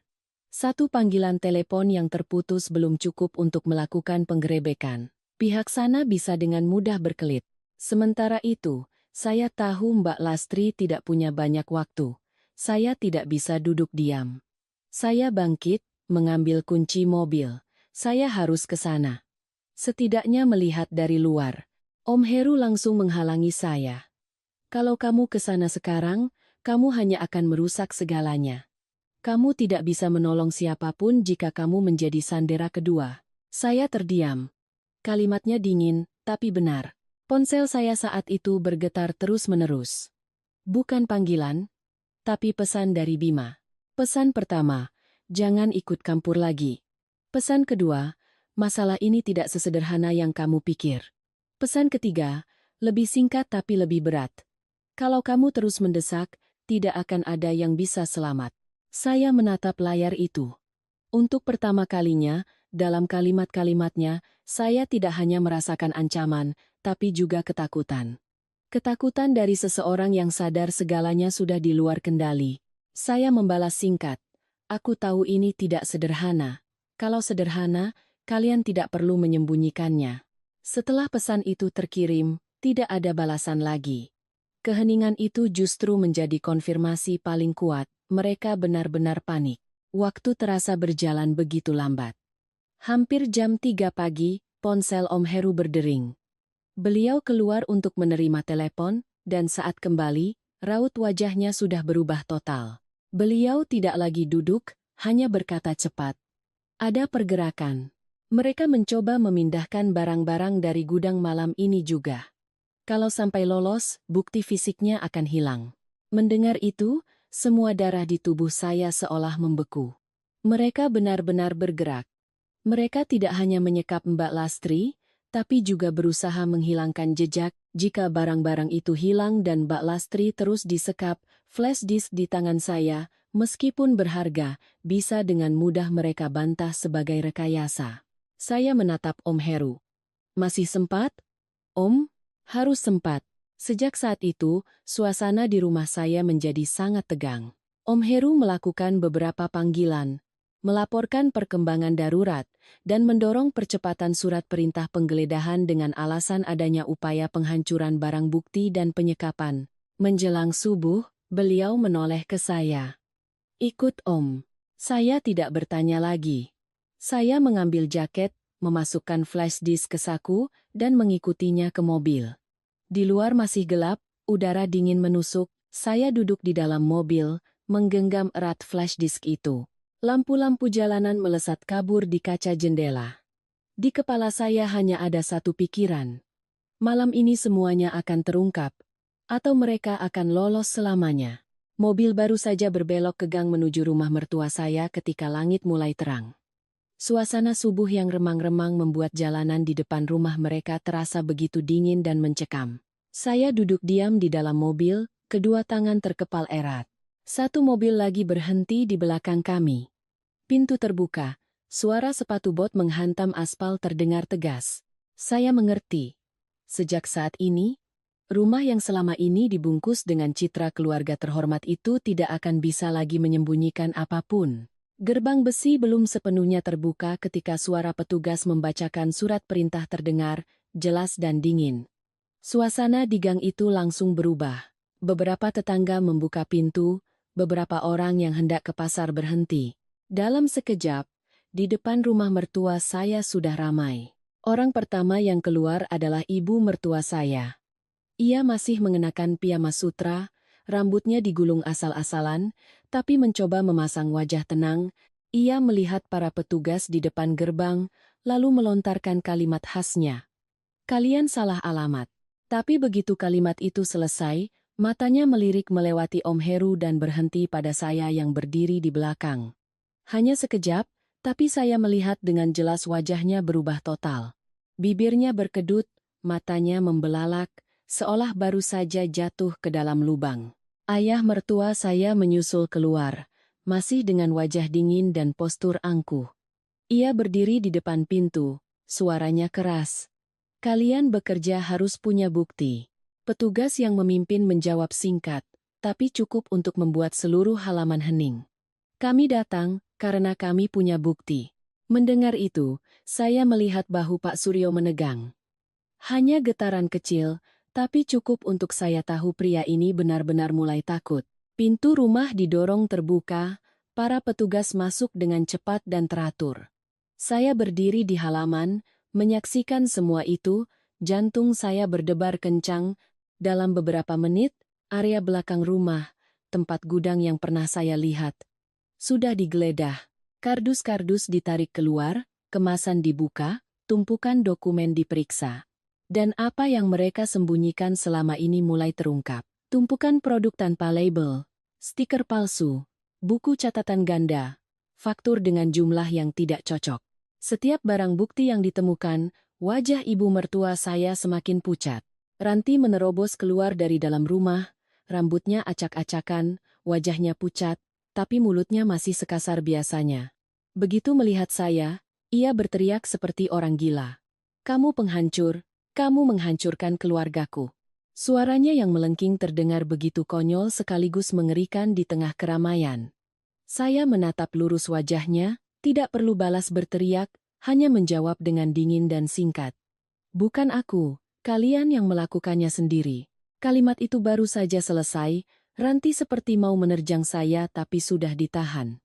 Speaker 1: Satu panggilan telepon yang terputus belum cukup untuk melakukan penggerebekan. Pihak sana bisa dengan mudah berkelit. Sementara itu, saya tahu Mbak Lastri tidak punya banyak waktu. Saya tidak bisa duduk diam. Saya bangkit, mengambil kunci mobil. Saya harus ke sana. Setidaknya melihat dari luar. Om Heru langsung menghalangi saya. Kalau kamu ke sana sekarang, kamu hanya akan merusak segalanya. Kamu tidak bisa menolong siapapun jika kamu menjadi sandera kedua. Saya terdiam. Kalimatnya dingin, tapi benar. Ponsel saya saat itu bergetar terus-menerus. Bukan panggilan, tapi pesan dari Bima. Pesan pertama, jangan ikut campur lagi. Pesan kedua, masalah ini tidak sesederhana yang kamu pikir. Pesan ketiga, lebih singkat tapi lebih berat. Kalau kamu terus mendesak, tidak akan ada yang bisa selamat. Saya menatap layar itu. Untuk pertama kalinya, dalam kalimat-kalimatnya, saya tidak hanya merasakan ancaman, tapi juga ketakutan. Ketakutan dari seseorang yang sadar segalanya sudah di luar kendali. Saya membalas singkat. Aku tahu ini tidak sederhana. Kalau sederhana, kalian tidak perlu menyembunyikannya. Setelah pesan itu terkirim, tidak ada balasan lagi. Keheningan itu justru menjadi konfirmasi paling kuat. Mereka benar-benar panik. Waktu terasa berjalan begitu lambat. Hampir jam 3 pagi, ponsel Om Heru berdering. Beliau keluar untuk menerima telepon, dan saat kembali, raut wajahnya sudah berubah total. Beliau tidak lagi duduk, hanya berkata cepat. Ada pergerakan. Mereka mencoba memindahkan barang-barang dari gudang malam ini juga. Kalau sampai lolos, bukti fisiknya akan hilang. Mendengar itu, semua darah di tubuh saya seolah membeku. Mereka benar-benar bergerak. Mereka tidak hanya menyekap Mbak Lastri, tapi juga berusaha menghilangkan jejak. Jika barang-barang itu hilang dan Mbak Lastri terus disekap, flash disk di tangan saya, meskipun berharga, bisa dengan mudah mereka bantah sebagai rekayasa. Saya menatap Om Heru. Masih sempat? Om? Harus sempat. Sejak saat itu, suasana di rumah saya menjadi sangat tegang. Om Heru melakukan beberapa panggilan, melaporkan perkembangan darurat, dan mendorong percepatan surat perintah penggeledahan dengan alasan adanya upaya penghancuran barang bukti dan penyekapan. Menjelang subuh, beliau menoleh ke saya. Ikut Om. Saya tidak bertanya lagi. Saya mengambil jaket, memasukkan flash disk ke saku, dan mengikutinya ke mobil. Di luar masih gelap, udara dingin menusuk, saya duduk di dalam mobil, menggenggam erat flash disk itu. Lampu-lampu jalanan melesat kabur di kaca jendela. Di kepala saya hanya ada satu pikiran. Malam ini semuanya akan terungkap, atau mereka akan lolos selamanya. Mobil baru saja berbelok ke gang menuju rumah mertua saya ketika langit mulai terang. Suasana subuh yang remang-remang membuat jalanan di depan rumah mereka terasa begitu dingin dan mencekam. Saya duduk diam di dalam mobil, kedua tangan terkepal erat. Satu mobil lagi berhenti di belakang kami. Pintu terbuka, suara sepatu bot menghantam aspal terdengar tegas. Saya mengerti. Sejak saat ini, rumah yang selama ini dibungkus dengan citra keluarga terhormat itu tidak akan bisa lagi menyembunyikan apapun. Gerbang besi belum sepenuhnya terbuka ketika suara petugas membacakan surat perintah terdengar, jelas dan dingin. Suasana di gang itu langsung berubah. Beberapa tetangga membuka pintu, beberapa orang yang hendak ke pasar berhenti. Dalam sekejap, di depan rumah mertua saya sudah ramai. Orang pertama yang keluar adalah ibu mertua saya. Ia masih mengenakan piyama sutra, rambutnya digulung asal-asalan, tapi mencoba memasang wajah tenang. Ia melihat para petugas di depan gerbang, lalu melontarkan kalimat khasnya. Kalian salah alamat. Tapi begitu kalimat itu selesai, matanya melirik melewati Om Heru dan berhenti pada saya yang berdiri di belakang. Hanya sekejap, tapi saya melihat dengan jelas wajahnya berubah total. Bibirnya berkedut, matanya membelalak, seolah baru saja jatuh ke dalam lubang. Ayah mertua saya menyusul keluar, masih dengan wajah dingin dan postur angkuh. Ia berdiri di depan pintu, suaranya keras. Kalian bekerja harus punya bukti. Petugas yang memimpin menjawab singkat, tapi cukup untuk membuat seluruh halaman hening. Kami datang karena kami punya bukti. Mendengar itu, saya melihat bahu Pak Suryo menegang. Hanya getaran kecil, tapi cukup untuk saya tahu pria ini benar-benar mulai takut. Pintu rumah didorong terbuka, Para petugas masuk dengan cepat dan teratur. Saya berdiri di halaman, menyaksikan semua itu, jantung saya berdebar kencang. Dalam beberapa menit, area belakang rumah, tempat gudang yang pernah saya lihat, sudah digeledah. Kardus-kardus ditarik keluar, kemasan dibuka, tumpukan dokumen diperiksa. Dan apa yang mereka sembunyikan selama ini mulai terungkap. Tumpukan produk tanpa label, stiker palsu, buku catatan ganda, faktur dengan jumlah yang tidak cocok. Setiap barang bukti yang ditemukan, wajah ibu mertua saya semakin pucat. Ranti menerobos keluar dari dalam rumah, rambutnya acak-acakan, wajahnya pucat, tapi mulutnya masih sekasar biasanya. Begitu melihat saya, ia berteriak seperti orang gila. "Kamu penghancur, kamu menghancurkan keluargaku." Suaranya yang melengking terdengar begitu konyol sekaligus mengerikan di tengah keramaian. Saya menatap lurus wajahnya, tidak perlu balas berteriak, hanya menjawab dengan dingin dan singkat. "Bukan aku, kalian yang melakukannya sendiri." Kalimat itu baru saja selesai, Ranti seperti mau menerjang saya tapi sudah ditahan.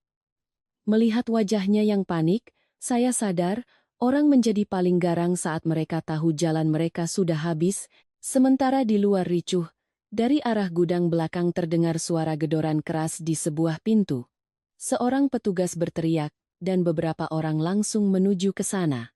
Speaker 1: Melihat wajahnya yang panik, saya sadar, orang menjadi paling garang saat mereka tahu jalan mereka sudah habis, sementara di luar ricuh, dari arah gudang belakang terdengar suara gedoran keras di sebuah pintu. Seorang petugas berteriak, dan beberapa orang langsung menuju ke sana.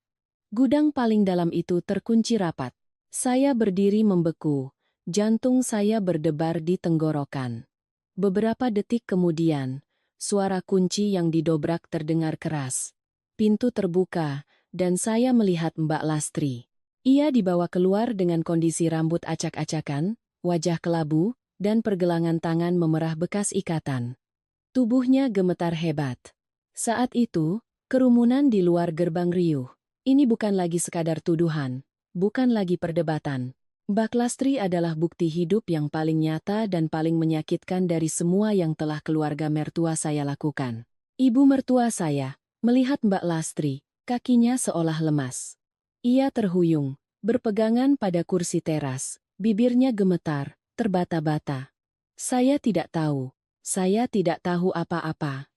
Speaker 1: Gudang paling dalam itu terkunci rapat. Saya berdiri membeku, jantung saya berdebar di tenggorokan. Beberapa detik kemudian, suara kunci yang didobrak terdengar keras. Pintu terbuka, dan saya melihat Mbak Lastri. Ia dibawa keluar dengan kondisi rambut acak-acakan, wajah kelabu, dan pergelangan tangan memerah bekas ikatan. Tubuhnya gemetar hebat. Saat itu, kerumunan di luar gerbang riuh. Ini bukan lagi sekadar tuduhan, bukan lagi perdebatan. Mbak Lastri adalah bukti hidup yang paling nyata dan paling menyakitkan dari semua yang telah keluarga mertua saya lakukan. Ibu mertua saya, melihat Mbak Lastri, kakinya seolah lemas. Ia terhuyung, berpegangan pada kursi teras, bibirnya gemetar, terbata-bata. Saya tidak tahu apa-apa.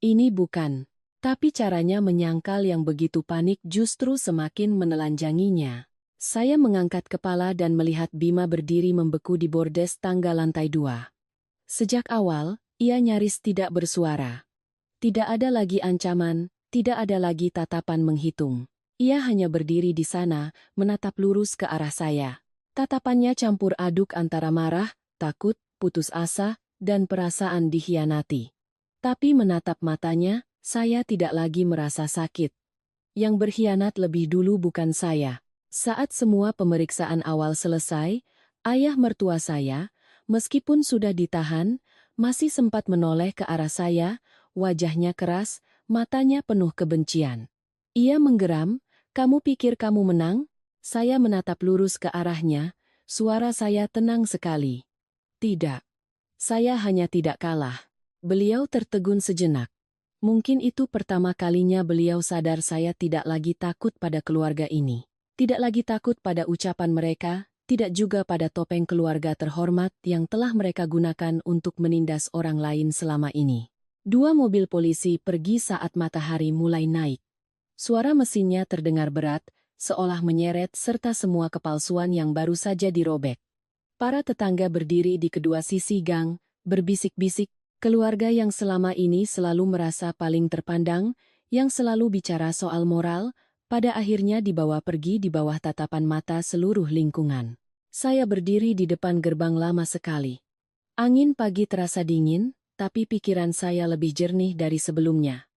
Speaker 1: Ini bukan. Tapi caranya menyangkal yang begitu panik justru semakin menelanjanginya. Saya mengangkat kepala dan melihat Bima berdiri membeku di bordes tangga lantai 2. Sejak awal, ia nyaris tidak bersuara. Tidak ada lagi ancaman, tidak ada lagi tatapan menghitung. Ia hanya berdiri di sana, menatap lurus ke arah saya. Tatapannya campur aduk antara marah, takut, putus asa, dan perasaan dikhianati. Tapi menatap matanya, saya tidak lagi merasa sakit. Yang berkhianat lebih dulu bukan saya. Saat semua pemeriksaan awal selesai, ayah mertua saya, meskipun sudah ditahan, masih sempat menoleh ke arah saya, wajahnya keras, matanya penuh kebencian. Ia menggeram, "Kamu pikir kamu menang?" Saya menatap lurus ke arahnya, suara saya tenang sekali. "Tidak. Saya hanya tidak kalah." Beliau tertegun sejenak. Mungkin itu pertama kalinya beliau sadar saya tidak lagi takut pada keluarga ini. Tidak lagi takut pada ucapan mereka, tidak juga pada topeng keluarga terhormat yang telah mereka gunakan untuk menindas orang lain selama ini. 2 mobil polisi pergi saat matahari mulai naik. Suara mesinnya terdengar berat, seolah menyeret serta semua kepalsuan yang baru saja dirobek. Para tetangga berdiri di kedua sisi gang, berbisik-bisik, keluarga yang selama ini selalu merasa paling terpandang, yang selalu bicara soal moral, pada akhirnya dibawa pergi di bawah tatapan mata seluruh lingkungan. Saya berdiri di depan gerbang lama sekali. Angin pagi terasa dingin, tapi pikiran saya lebih jernih dari sebelumnya.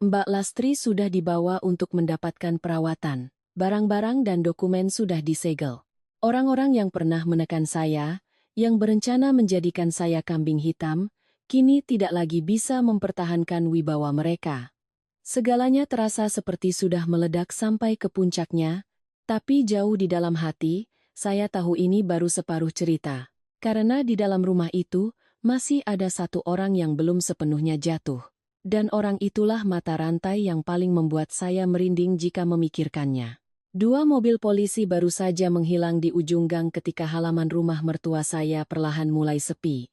Speaker 1: Mbak Lastri sudah dibawa untuk mendapatkan perawatan. Barang-barang dan dokumen sudah disegel. Orang-orang yang pernah menekan saya, yang berencana menjadikan saya kambing hitam, kini tidak lagi bisa mempertahankan wibawa mereka. Segalanya terasa seperti sudah meledak sampai ke puncaknya, tapi jauh di dalam hati, saya tahu ini baru separuh cerita. Karena di dalam rumah itu, masih ada satu orang yang belum sepenuhnya jatuh. Dan orang itulah mata rantai yang paling membuat saya merinding jika memikirkannya. 2 mobil polisi baru saja menghilang di ujung gang ketika halaman rumah mertua saya perlahan mulai sepi.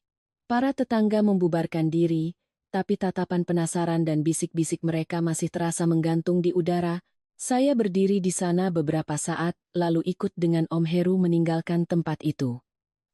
Speaker 1: Para tetangga membubarkan diri, tapi tatapan penasaran dan bisik-bisik mereka masih terasa menggantung di udara. Saya berdiri di sana beberapa saat, lalu ikut dengan Om Heru meninggalkan tempat itu.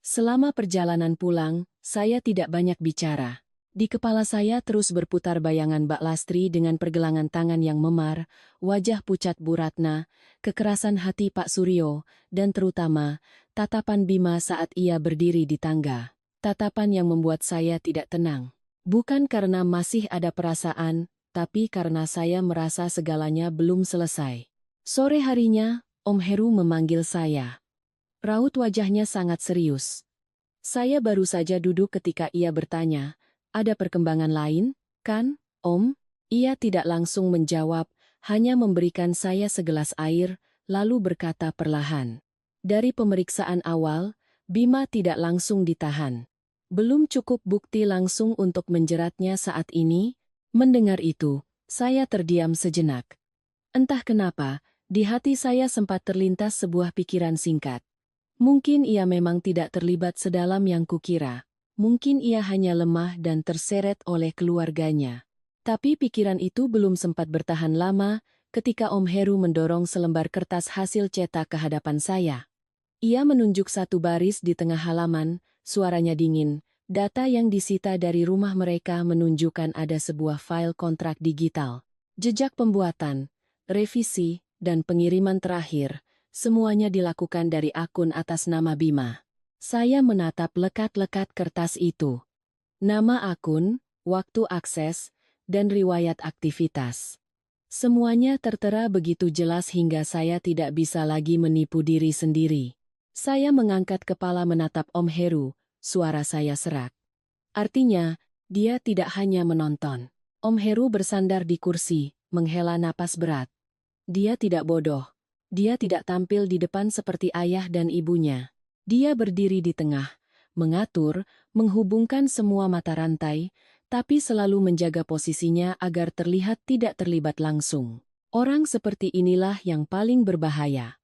Speaker 1: Selama perjalanan pulang, saya tidak banyak bicara. Di kepala saya terus berputar bayangan Mbak Lastri dengan pergelangan tangan yang memar, wajah pucat Bu Ratna, kekerasan hati Pak Suryo, dan terutama, tatapan Bima saat ia berdiri di tangga. Tatapan yang membuat saya tidak tenang. Bukan karena masih ada perasaan, tapi karena saya merasa segalanya belum selesai. Sore harinya, Om Heru memanggil saya. Raut wajahnya sangat serius. Saya baru saja duduk ketika ia bertanya, "Ada perkembangan lain, kan, Om?" Ia tidak langsung menjawab, hanya memberikan saya segelas air, lalu berkata perlahan. Dari pemeriksaan awal, Bima tidak langsung ditahan. Belum cukup bukti langsung untuk menjeratnya saat ini. Mendengar itu, saya terdiam sejenak. Entah kenapa, di hati saya sempat terlintas sebuah pikiran singkat. Mungkin ia memang tidak terlibat sedalam yang kukira. Mungkin ia hanya lemah dan terseret oleh keluarganya. Tapi pikiran itu belum sempat bertahan lama ketika Om Heru mendorong selembar kertas hasil cetak ke hadapan saya. Ia menunjuk satu baris di tengah halaman, suaranya dingin. Data yang disita dari rumah mereka menunjukkan ada sebuah file kontrak digital. Jejak pembuatan, revisi, dan pengiriman terakhir. Semuanya dilakukan dari akun atas nama Bima. Saya menatap lekat-lekat kertas itu. Nama akun, waktu akses, dan riwayat aktivitas. Semuanya tertera begitu jelas hingga saya tidak bisa lagi menipu diri sendiri. Saya mengangkat kepala menatap Om Heru, suara saya serak. Artinya, dia tidak hanya menonton. Om Heru bersandar di kursi, menghela napas berat. Dia tidak bodoh. Dia tidak tampil di depan seperti ayah dan ibunya. Dia berdiri di tengah, mengatur, menghubungkan semua mata rantai, tapi selalu menjaga posisinya agar terlihat tidak terlibat langsung. Orang seperti inilah yang paling berbahaya.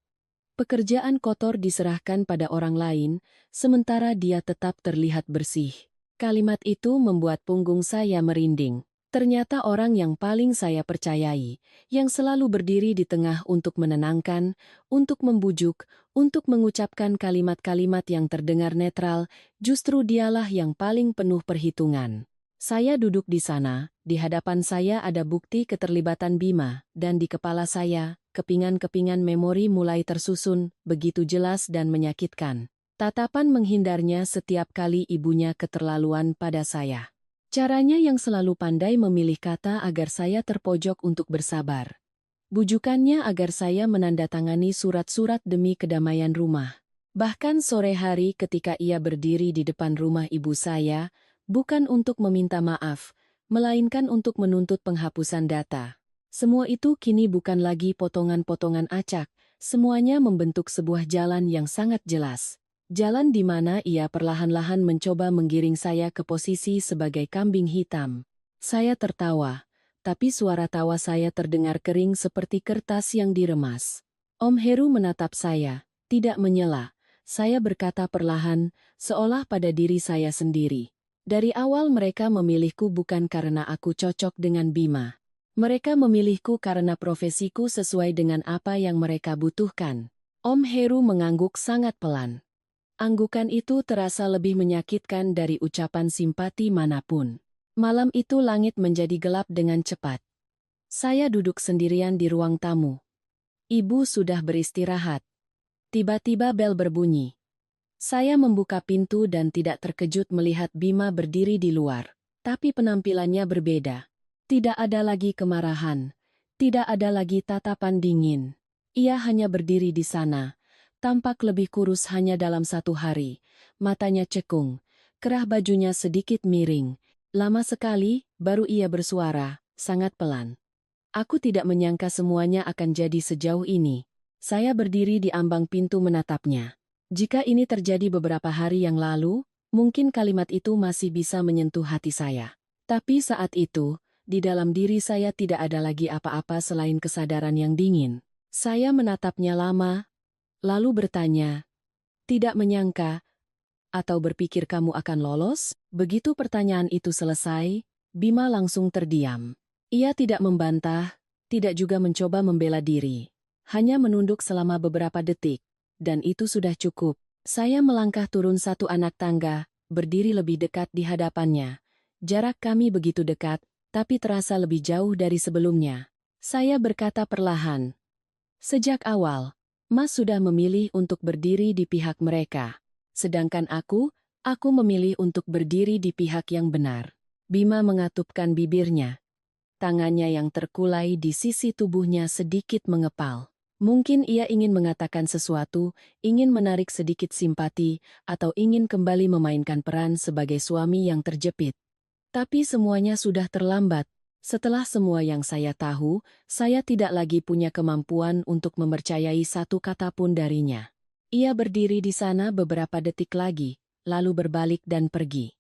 Speaker 1: Pekerjaan kotor diserahkan pada orang lain, sementara dia tetap terlihat bersih. Kalimat itu membuat punggung saya merinding. Ternyata orang yang paling saya percayai, yang selalu berdiri di tengah untuk menenangkan, untuk membujuk, untuk mengucapkan kalimat-kalimat yang terdengar netral, justru dialah yang paling penuh perhitungan. Saya duduk di sana, di hadapan saya ada bukti keterlibatan Bima, dan di kepala saya, kepingan-kepingan memori mulai tersusun, begitu jelas dan menyakitkan. Tatapan menghindarnya setiap kali ibunya keterlaluan pada saya. Caranya yang selalu pandai memilih kata agar saya terpojok untuk bersabar. Bujukannya agar saya menandatangani surat-surat demi kedamaian rumah. Bahkan sore hari ketika ia berdiri di depan rumah ibu saya, bukan untuk meminta maaf, melainkan untuk menuntut penghapusan data. Semua itu kini bukan lagi potongan-potongan acak, semuanya membentuk sebuah jalan yang sangat jelas. Jalan di mana ia perlahan-lahan mencoba menggiring saya ke posisi sebagai kambing hitam. Saya tertawa, tapi suara tawa saya terdengar kering seperti kertas yang diremas. Om Heru menatap saya, tidak menyela. Saya berkata perlahan, seolah pada diri saya sendiri. Dari awal mereka memilihku bukan karena aku cocok dengan Bima. Mereka memilihku karena profesiku sesuai dengan apa yang mereka butuhkan. Om Heru mengangguk sangat pelan. Anggukan itu terasa lebih menyakitkan dari ucapan simpati manapun. Malam itu langit menjadi gelap dengan cepat. Saya duduk sendirian di ruang tamu. Ibu sudah beristirahat. Tiba-tiba bel berbunyi. Saya membuka pintu dan tidak terkejut melihat Bima berdiri di luar. Tapi penampilannya berbeda. Tidak ada lagi kemarahan. Tidak ada lagi tatapan dingin. Ia hanya berdiri di sana. Tampak lebih kurus hanya dalam satu hari. Matanya cekung. Kerah bajunya sedikit miring. Lama sekali, baru ia bersuara, sangat pelan. Aku tidak menyangka semuanya akan jadi sejauh ini. Saya berdiri di ambang pintu menatapnya. Jika ini terjadi beberapa hari yang lalu, mungkin kalimat itu masih bisa menyentuh hati saya. Tapi saat itu, di dalam diri saya tidak ada lagi apa-apa selain kesadaran yang dingin. Saya menatapnya lama, lalu bertanya, "Tidak menyangka, atau berpikir kamu akan lolos?" Begitu pertanyaan itu selesai, Bima langsung terdiam. Ia tidak membantah, tidak juga mencoba membela diri. Hanya menunduk selama beberapa detik. Dan itu sudah cukup. Saya melangkah turun satu anak tangga, berdiri lebih dekat di hadapannya. Jarak kami begitu dekat, tapi terasa lebih jauh dari sebelumnya. Saya berkata perlahan. Sejak awal, Mas sudah memilih untuk berdiri di pihak mereka. Sedangkan aku memilih untuk berdiri di pihak yang benar. Bima mengatupkan bibirnya. Tangannya yang terkulai di sisi tubuhnya sedikit mengepal. Mungkin ia ingin mengatakan sesuatu, ingin menarik sedikit simpati, atau ingin kembali memainkan peran sebagai suami yang terjepit. Tapi semuanya sudah terlambat. Setelah semua yang saya tahu, saya tidak lagi punya kemampuan untuk mempercayai satu kata pun darinya. Ia berdiri di sana beberapa detik lagi, lalu berbalik dan pergi.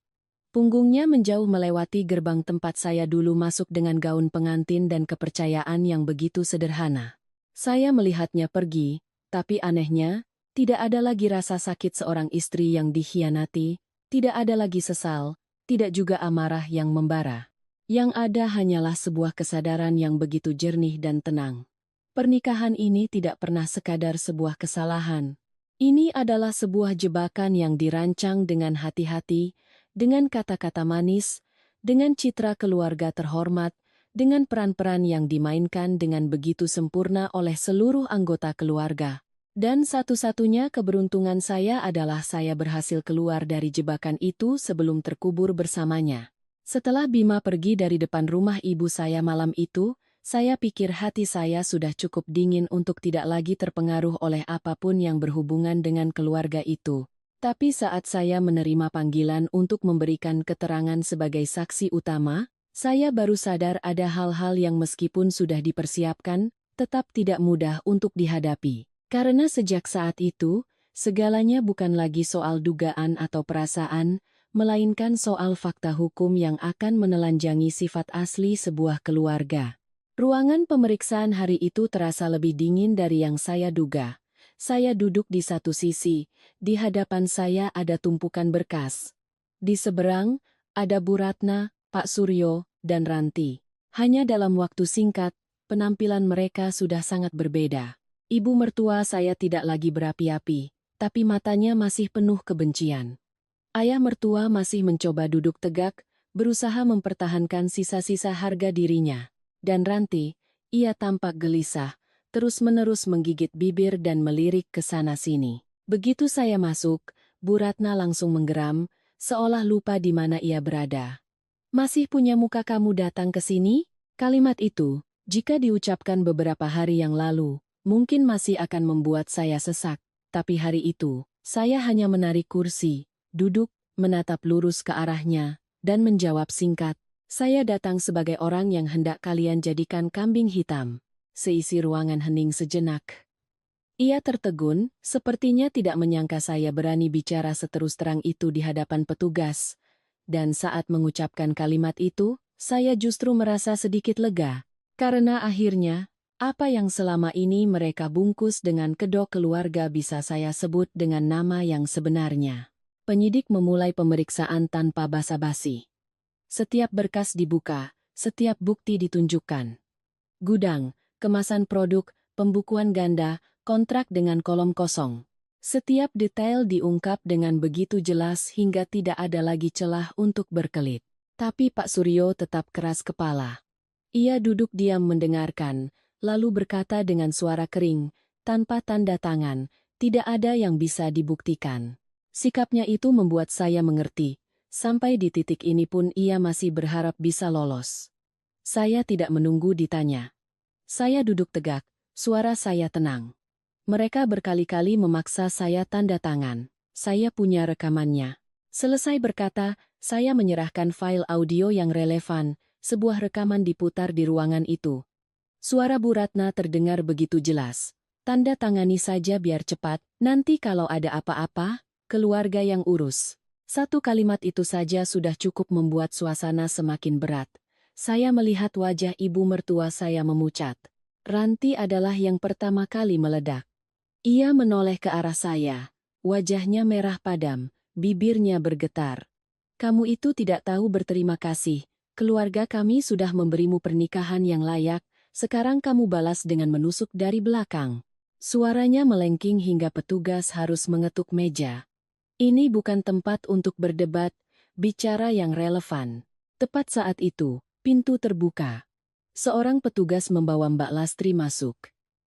Speaker 1: Punggungnya menjauh melewati gerbang tempat saya dulu masuk dengan gaun pengantin dan kepercayaan yang begitu sederhana. Saya melihatnya pergi, tapi anehnya, tidak ada lagi rasa sakit seorang istri yang dikhianati, tidak ada lagi sesal, tidak juga amarah yang membara. Yang ada hanyalah sebuah kesadaran yang begitu jernih dan tenang. Pernikahan ini tidak pernah sekadar sebuah kesalahan. Ini adalah sebuah jebakan yang dirancang dengan hati-hati, dengan kata-kata manis, dengan citra keluarga terhormat, dengan peran-peran yang dimainkan dengan begitu sempurna oleh seluruh anggota keluarga. Dan satu-satunya keberuntungan saya adalah saya berhasil keluar dari jebakan itu sebelum terkubur bersamanya. Setelah Bima pergi dari depan rumah ibu saya malam itu, saya pikir hati saya sudah cukup dingin untuk tidak lagi terpengaruh oleh apapun yang berhubungan dengan keluarga itu. Tapi saat saya menerima panggilan untuk memberikan keterangan sebagai saksi utama, saya baru sadar ada hal-hal yang meskipun sudah dipersiapkan, tetap tidak mudah untuk dihadapi. Karena sejak saat itu, segalanya bukan lagi soal dugaan atau perasaan, melainkan soal fakta hukum yang akan menelanjangi sifat asli sebuah keluarga. Ruangan pemeriksaan hari itu terasa lebih dingin dari yang saya duga. Saya duduk di satu sisi, di hadapan saya ada tumpukan berkas. Di seberang, ada Bu Ratna, Pak Suryo, dan Ranti. Hanya dalam waktu singkat, penampilan mereka sudah sangat berbeda. Ibu mertua saya tidak lagi berapi-api, tapi matanya masih penuh kebencian. Ayah mertua masih mencoba duduk tegak, berusaha mempertahankan sisa-sisa harga dirinya. Dan Ranti, ia tampak gelisah, terus-menerus menggigit bibir dan melirik ke sana-sini. Begitu saya masuk, Bu Ratna langsung menggeram, seolah lupa di mana ia berada. "Masih punya muka kamu datang ke sini?" Kalimat itu, jika diucapkan beberapa hari yang lalu, mungkin masih akan membuat saya sesak. Tapi hari itu, saya hanya menarik kursi, duduk, menatap lurus ke arahnya, dan menjawab singkat, "Saya datang sebagai orang yang hendak kalian jadikan kambing hitam." Seisi ruangan hening sejenak. Ia tertegun, sepertinya tidak menyangka saya berani bicara seterus terang itu di hadapan petugas. Dan saat mengucapkan kalimat itu, saya justru merasa sedikit lega. Karena akhirnya, apa yang selama ini mereka bungkus dengan kedok keluarga bisa saya sebut dengan nama yang sebenarnya. Penyidik memulai pemeriksaan tanpa basa-basi. Setiap berkas dibuka, setiap bukti ditunjukkan. Gudang, kemasan produk, pembukuan ganda, kontrak dengan kolom kosong. Setiap detail diungkap dengan begitu jelas hingga tidak ada lagi celah untuk berkelit. Tapi Pak Suryo tetap keras kepala. Ia duduk diam mendengarkan, lalu berkata dengan suara kering, tanpa tanda tangan, tidak ada yang bisa dibuktikan. Sikapnya itu membuat saya mengerti. Sampai di titik ini pun ia masih berharap bisa lolos. Saya tidak menunggu ditanya. Saya duduk tegak, suara saya tenang. Mereka berkali-kali memaksa saya tanda tangan. Saya punya rekamannya. Selesai berkata, saya menyerahkan file audio yang relevan, sebuah rekaman diputar di ruangan itu. Suara Bu Ratna terdengar begitu jelas. "Tanda tangani saja biar cepat, nanti kalau ada apa-apa, keluarga yang urus." Satu kalimat itu saja sudah cukup membuat suasana semakin berat. Saya melihat wajah ibu mertua saya memucat. Ranti adalah yang pertama kali meledak. Ia menoleh ke arah saya. Wajahnya merah padam, bibirnya bergetar. "Kamu itu tidak tahu berterima kasih. keluarga kami sudah memberimu pernikahan yang layak, sekarang kamu balas dengan menusuk dari belakang. Suaranya melengking hingga petugas harus mengetuk meja. Ini bukan tempat untuk berdebat, bicara yang relevan. Tepat saat itu, pintu terbuka. Seorang petugas membawa Mbak Lastri masuk.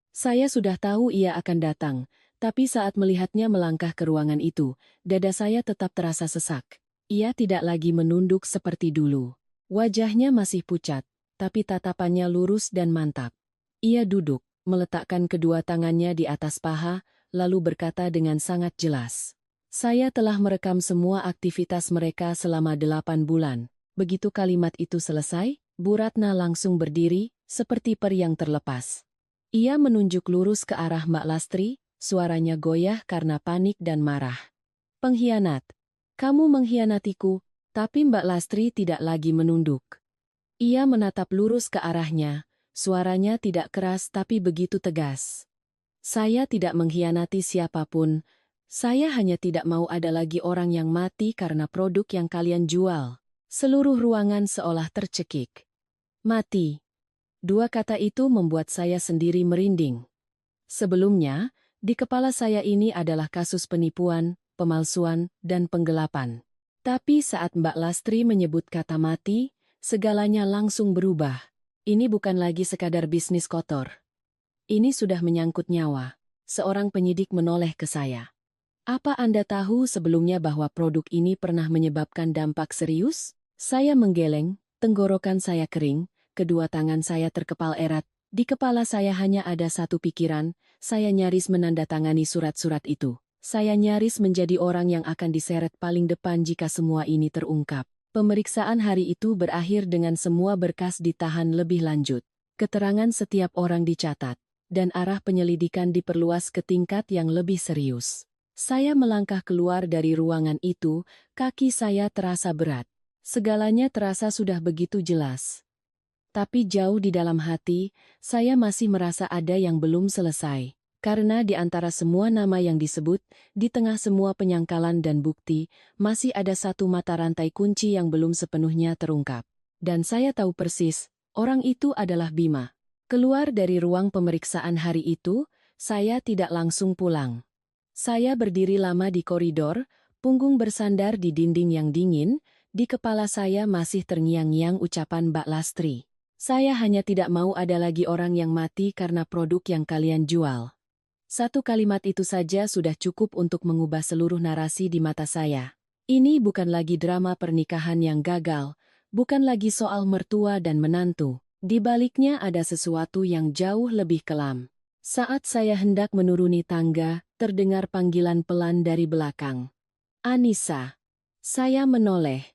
Speaker 1: Saya sudah tahu ia akan datang, tapi saat melihatnya melangkah ke ruangan itu, dada saya tetap terasa sesak. Ia tidak lagi menunduk seperti dulu. Wajahnya masih pucat, tapi tatapannya lurus dan mantap. Ia duduk, meletakkan kedua tangannya di atas paha, lalu berkata dengan sangat jelas. Saya telah merekam semua aktivitas mereka selama 8 bulan. Begitu kalimat itu selesai, Bu Ratna langsung berdiri, seperti peri yang terlepas. Ia menunjuk lurus ke arah Mbak Lastri, suaranya goyah karena panik dan marah. Pengkhianat. Kamu mengkhianatiku. Tapi Mbak Lastri tidak lagi menunduk. Ia menatap lurus ke arahnya, suaranya tidak keras tapi begitu tegas. Saya tidak mengkhianati siapapun, saya hanya tidak mau ada lagi orang yang mati karena produk yang kalian jual. Seluruh ruangan seolah tercekik. Mati. Dua kata itu membuat saya sendiri merinding. Sebelumnya, di kepala saya ini adalah kasus penipuan, pemalsuan, dan penggelapan. Tapi saat Mbak Lastri menyebut kata mati, segalanya langsung berubah. Ini bukan lagi sekadar bisnis kotor. Ini sudah menyangkut nyawa. Seorang penyidik menoleh ke saya. Apa Anda tahu sebelumnya bahwa produk ini pernah menyebabkan dampak serius? Saya menggeleng, tenggorokan saya kering, kedua tangan saya terkepal erat. Di kepala saya hanya ada satu pikiran, saya nyaris menandatangani surat-surat itu. Saya nyaris menjadi orang yang akan diseret paling depan jika semua ini terungkap. Pemeriksaan hari itu berakhir dengan semua berkas ditahan lebih lanjut. Keterangan setiap orang dicatat, dan arah penyelidikan diperluas ke tingkat yang lebih serius. Saya melangkah keluar dari ruangan itu, kaki saya terasa berat. Segalanya terasa sudah begitu jelas. Tapi jauh di dalam hati, saya masih merasa ada yang belum selesai. Karena di antara semua nama yang disebut, di tengah semua penyangkalan dan bukti, masih ada satu mata rantai kunci yang belum sepenuhnya terungkap. Dan saya tahu persis, orang itu adalah Bima. Keluar dari ruang pemeriksaan hari itu, saya tidak langsung pulang. Saya berdiri lama di koridor, punggung bersandar di dinding yang dingin, di kepala saya masih terngiang-ngiang ucapan Mbak Lastri. Saya hanya tidak mau ada lagi orang yang mati karena produk yang kalian jual. Satu kalimat itu saja sudah cukup untuk mengubah seluruh narasi di mata saya. Ini bukan lagi drama pernikahan yang gagal, bukan lagi soal mertua dan menantu. Di baliknya ada sesuatu yang jauh lebih kelam. Saat saya hendak menuruni tangga, terdengar panggilan pelan dari belakang. Anissa. Saya menoleh.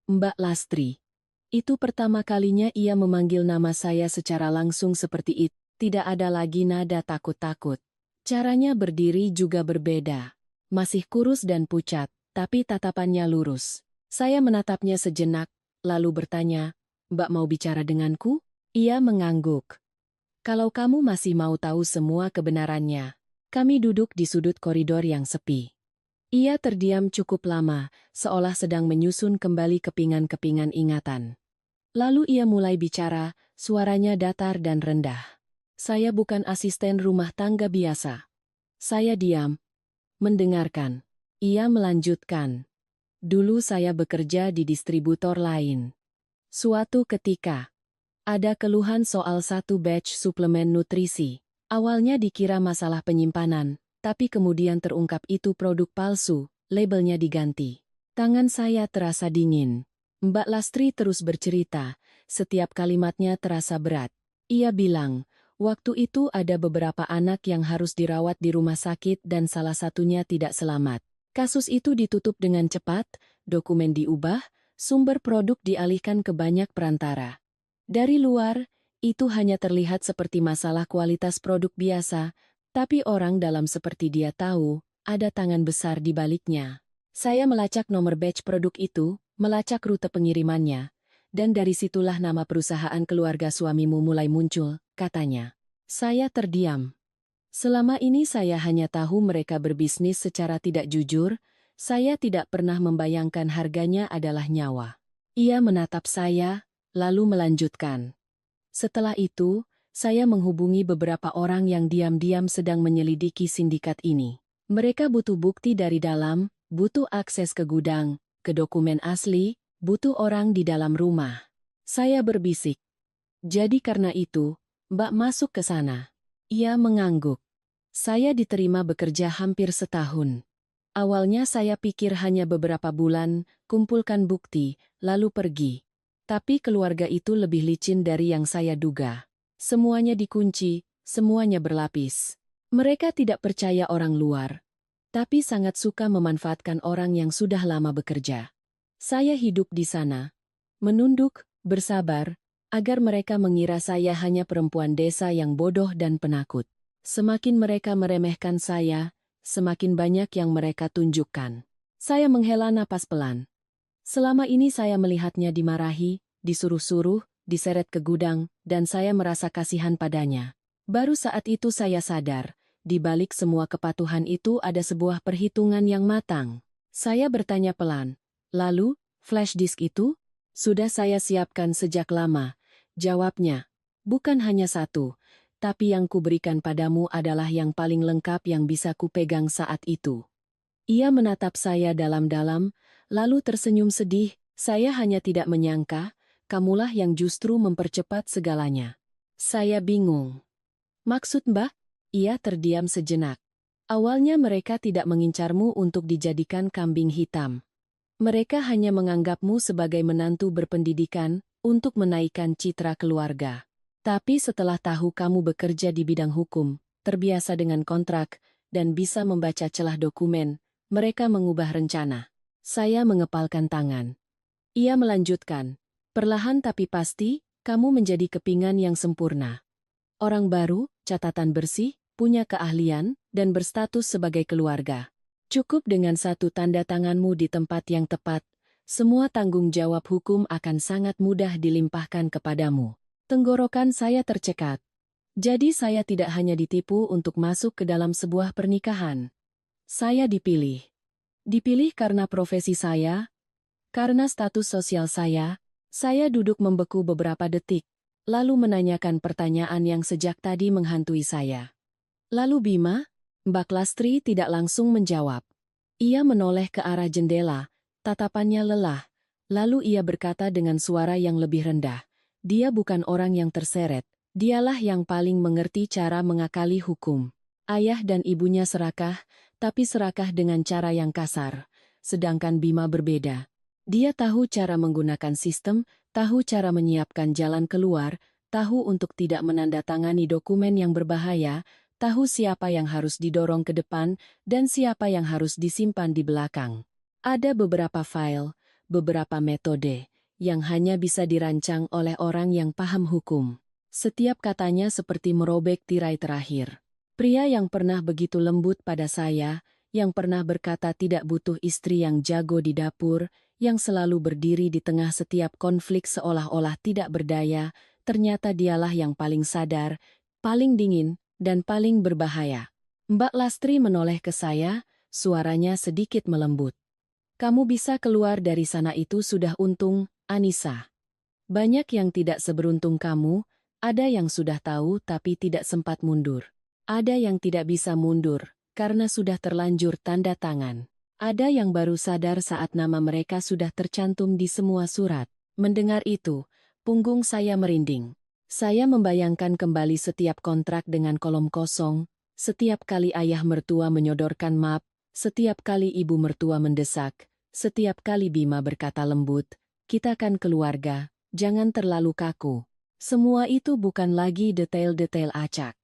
Speaker 1: Mbak Lastri. Itu pertama kalinya ia memanggil nama saya secara langsung seperti itu. Tidak ada lagi nada takut-takut. Caranya berdiri juga berbeda. Masih kurus dan pucat, tapi tatapannya lurus. Saya menatapnya sejenak, lalu bertanya, Mbak mau bicara denganku? Ia mengangguk. Kalau kamu masih mau tahu semua kebenarannya. Kami duduk di sudut koridor yang sepi. Ia terdiam cukup lama, seolah sedang menyusun kembali kepingan-kepingan ingatan. Lalu ia mulai bicara, suaranya datar dan rendah. Saya bukan asisten rumah tangga biasa. Saya diam, mendengarkan. Ia melanjutkan. Dulu saya bekerja di distributor lain. Suatu ketika, ada keluhan soal satu batch suplemen nutrisi. Awalnya dikira masalah penyimpanan, tapi kemudian terungkap itu produk palsu, labelnya diganti. Tangan saya terasa dingin. Mbak Lastri terus bercerita, setiap kalimatnya terasa berat. Ia bilang, waktu itu ada beberapa anak yang harus dirawat di rumah sakit dan salah satunya tidak selamat. Kasus itu ditutup dengan cepat, dokumen diubah, sumber produk dialihkan ke banyak perantara. Dari luar, itu hanya terlihat seperti masalah kualitas produk biasa, tapi orang dalam seperti dia tahu, ada tangan besar di baliknya. Saya melacak nomor batch produk itu, melacak rute pengirimannya, dan dari situlah nama perusahaan keluarga suamimu mulai muncul, katanya. Saya terdiam. Selama ini saya hanya tahu mereka berbisnis secara tidak jujur, saya tidak pernah membayangkan harganya adalah nyawa. Ia menatap saya, lalu melanjutkan. Setelah itu, saya menghubungi beberapa orang yang diam-diam sedang menyelidiki sindikat ini. Mereka butuh bukti dari dalam, butuh akses ke gudang, ke dokumen asli, butuh orang di dalam rumah. Saya berbisik. Jadi karena itu, Mbak masuk ke sana. Ia mengangguk. Saya diterima bekerja hampir setahun. Awalnya saya pikir hanya beberapa bulan, kumpulkan bukti, lalu pergi. Tapi keluarga itu lebih licin dari yang saya duga. Semuanya dikunci, semuanya berlapis. Mereka tidak percaya orang luar, tapi sangat suka memanfaatkan orang yang sudah lama bekerja. Saya hidup di sana, menunduk, bersabar, agar mereka mengira saya hanya perempuan desa yang bodoh dan penakut. Semakin mereka meremehkan saya, semakin banyak yang mereka tunjukkan. Saya menghela napas pelan. Selama ini saya melihatnya dimarahi, disuruh-suruh, diseret ke gudang, dan saya merasa kasihan padanya. Baru saat itu saya sadar, di balik semua kepatuhan itu ada sebuah perhitungan yang matang. Saya bertanya pelan, lalu, flash disk itu? Sudah saya siapkan sejak lama. Jawabnya, bukan hanya satu, tapi yang kuberikan padamu adalah yang paling lengkap yang bisa kupegang saat itu. Ia menatap saya dalam-dalam, lalu tersenyum sedih. Saya hanya tidak menyangka, kamulah yang justru mempercepat segalanya. Saya bingung. Maksud Mbak? Ia terdiam sejenak. Awalnya mereka tidak mengincarmu untuk dijadikan kambing hitam. Mereka hanya menganggapmu sebagai menantu berpendidikan untuk menaikkan citra keluarga. Tapi setelah tahu kamu bekerja di bidang hukum, terbiasa dengan kontrak, dan bisa membaca celah dokumen, mereka mengubah rencana. Saya mengepalkan tangan. Ia melanjutkan, perlahan tapi pasti, kamu menjadi kepingan yang sempurna. Orang baru, catatan bersih, punya keahlian, dan berstatus sebagai keluarga. Cukup dengan satu tanda tanganmu di tempat yang tepat, semua tanggung jawab hukum akan sangat mudah dilimpahkan kepadamu. Tenggorokan saya tercekat. Jadi saya tidak hanya ditipu untuk masuk ke dalam sebuah pernikahan. Saya dipilih. Dipilih karena profesi saya, karena status sosial saya duduk membeku beberapa detik, lalu menanyakan pertanyaan yang sejak tadi menghantui saya. Lalu Bima? Mbak Lastri tidak langsung menjawab. Ia menoleh ke arah jendela, tatapannya lelah. Lalu ia berkata dengan suara yang lebih rendah. Dia bukan orang yang terseret, dialah yang paling mengerti cara mengakali hukum. Ayah dan ibunya serakah, tapi serakah dengan cara yang kasar. Sedangkan Bima berbeda. Dia tahu cara menggunakan sistem, tahu cara menyiapkan jalan keluar, tahu untuk tidak menandatangani dokumen yang berbahaya, tahu siapa yang harus didorong ke depan dan siapa yang harus disimpan di belakang. Ada beberapa file, beberapa metode, yang hanya bisa dirancang oleh orang yang paham hukum. Setiap katanya seperti merobek tirai terakhir. Pria yang pernah begitu lembut pada saya, yang pernah berkata tidak butuh istri yang jago di dapur, yang selalu berdiri di tengah setiap konflik seolah-olah tidak berdaya, ternyata dialah yang paling sadar, paling dingin, dan paling berbahaya. Mbak Lastri menoleh ke saya, suaranya sedikit melembut. Kamu bisa keluar dari sana itu sudah untung, Anissa. Banyak yang tidak seberuntung kamu, ada yang sudah tahu tapi tidak sempat mundur. Ada yang tidak bisa mundur, karena sudah terlanjur tanda tangan. Ada yang baru sadar saat nama mereka sudah tercantum di semua surat. Mendengar itu, punggung saya merinding. Saya membayangkan kembali setiap kontrak dengan kolom kosong, setiap kali ayah mertua menyodorkan map, setiap kali ibu mertua mendesak, setiap kali Bima berkata lembut, kita kan keluarga, jangan terlalu kaku. Semua itu bukan lagi detail-detail acak.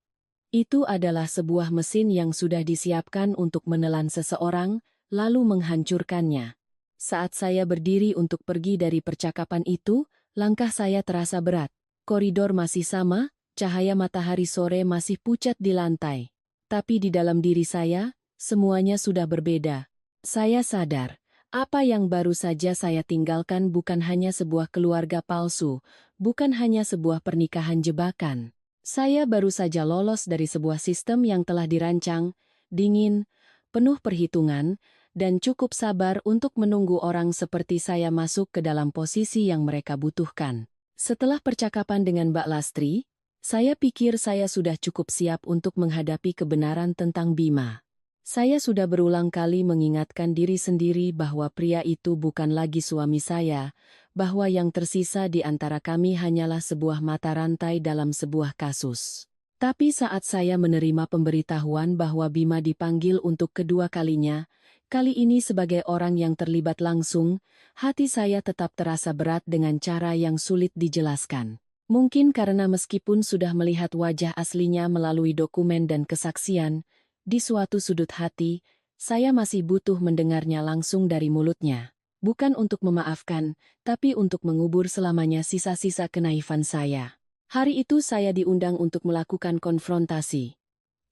Speaker 1: Itu adalah sebuah mesin yang sudah disiapkan untuk menelan seseorang, lalu menghancurkannya. Saat saya berdiri untuk pergi dari percakapan itu, langkah saya terasa berat. Koridor masih sama, cahaya matahari sore masih pucat di lantai. Tapi di dalam diri saya, semuanya sudah berbeda. Saya sadar, apa yang baru saja saya tinggalkan bukan hanya sebuah keluarga palsu, bukan hanya sebuah pernikahan jebakan. Saya baru saja lolos dari sebuah sistem yang telah dirancang, dingin, penuh perhitungan, dan cukup sabar untuk menunggu orang seperti saya masuk ke dalam posisi yang mereka butuhkan. Setelah percakapan dengan Mbak Lastri, saya pikir saya sudah cukup siap untuk menghadapi kebenaran tentang Bima. Saya sudah berulang kali mengingatkan diri sendiri bahwa pria itu bukan lagi suami saya, bahwa yang tersisa di antara kami hanyalah sebuah mata rantai dalam sebuah kasus. Tapi saat saya menerima pemberitahuan bahwa Bima dipanggil untuk kedua kalinya, kali ini sebagai orang yang terlibat langsung, hati saya tetap terasa berat dengan cara yang sulit dijelaskan. Mungkin karena meskipun sudah melihat wajah aslinya melalui dokumen dan kesaksian, di suatu sudut hati, saya masih butuh mendengarnya langsung dari mulutnya. Bukan untuk memaafkan, tapi untuk mengubur selamanya sisa-sisa kenaifan saya. Hari itu saya diundang untuk melakukan konfrontasi.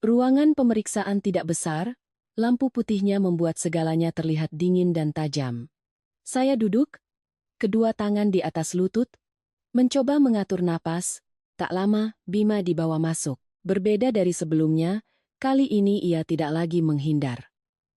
Speaker 1: Ruangan pemeriksaan tidak besar, lampu putihnya membuat segalanya terlihat dingin dan tajam. Saya duduk, kedua tangan di atas lutut, mencoba mengatur napas. Tak lama, Bima dibawa masuk. Berbeda dari sebelumnya, kali ini ia tidak lagi menghindar.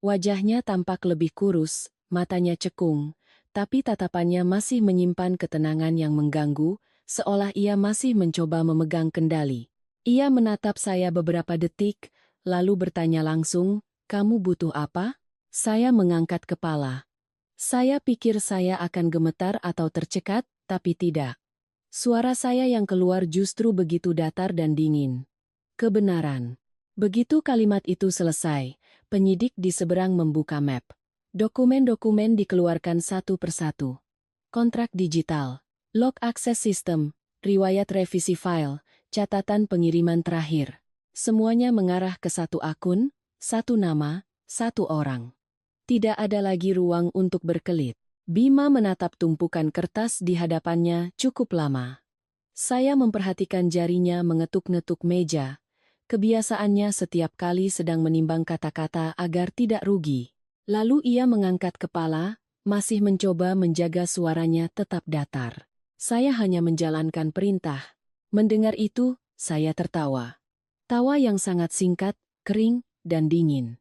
Speaker 1: Wajahnya tampak lebih kurus, matanya cekung, tapi tatapannya masih menyimpan ketenangan yang mengganggu, seolah ia masih mencoba memegang kendali. Ia menatap saya beberapa detik, lalu bertanya langsung, "Kamu butuh apa?" Saya mengangkat kepala. Saya pikir saya akan gemetar atau tercekat, tapi tidak. Suara saya yang keluar justru begitu datar dan dingin. Kebenaran. Begitu kalimat itu selesai, penyidik di seberang membuka map. Dokumen-dokumen dikeluarkan satu persatu. Kontrak digital, log akses sistem, riwayat revisi file, catatan pengiriman terakhir. Semuanya mengarah ke satu akun, satu nama, satu orang. Tidak ada lagi ruang untuk berkelit. Bima menatap tumpukan kertas di hadapannya cukup lama. Saya memperhatikan jarinya mengetuk-ngetuk meja. Kebiasaannya setiap kali sedang menimbang kata-kata agar tidak rugi. Lalu ia mengangkat kepala, masih mencoba menjaga suaranya tetap datar. Saya hanya menjalankan perintah. Mendengar itu, saya tertawa. Tawa yang sangat singkat, kering, dan dingin.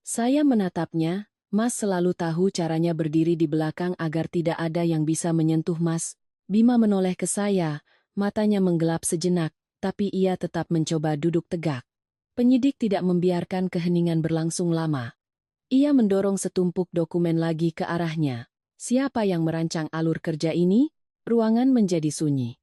Speaker 1: Saya menatapnya, "Mas selalu tahu caranya berdiri di belakang agar tidak ada yang bisa menyentuh Mas." Bima menoleh ke saya, matanya menggelap sejenak, tapi ia tetap mencoba duduk tegak. Penyidik tidak membiarkan keheningan berlangsung lama. Ia mendorong setumpuk dokumen lagi ke arahnya. Siapa yang merancang alur kerja ini? Ruangan menjadi sunyi.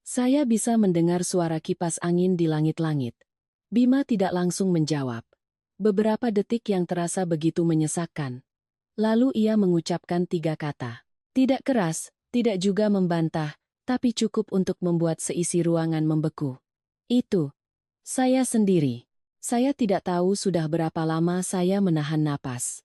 Speaker 1: Saya bisa mendengar suara kipas angin di langit-langit. Bima tidak langsung menjawab. Beberapa detik yang terasa begitu menyesakkan. Lalu ia mengucapkan 3 kata. Tidak keras, tidak juga membantah, tapi cukup untuk membuat seisi ruangan membeku. Itu. Saya sendiri. Saya tidak tahu sudah berapa lama saya menahan napas.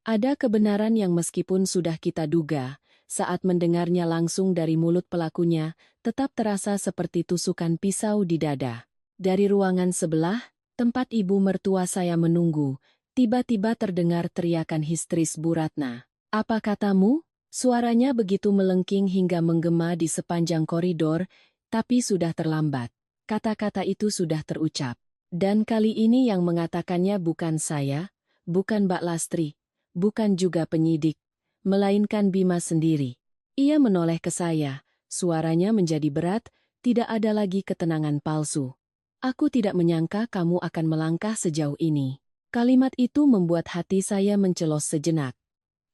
Speaker 1: Ada kebenaran yang meskipun sudah kita duga, saat mendengarnya langsung dari mulut pelakunya, tetap terasa seperti tusukan pisau di dada. Dari ruangan sebelah, tempat ibu mertua saya menunggu, tiba-tiba terdengar teriakan histeris Bu Ratna. "Apa katamu?" Suaranya begitu melengking hingga menggema di sepanjang koridor, tapi sudah terlambat. Kata-kata itu sudah terucap. Dan kali ini yang mengatakannya bukan saya, bukan Mbak Lastri, bukan juga penyidik, melainkan Bima sendiri. Ia menoleh ke saya, suaranya menjadi berat, tidak ada lagi ketenangan palsu. "Aku tidak menyangka kamu akan melangkah sejauh ini." Kalimat itu membuat hati saya mencelos sejenak.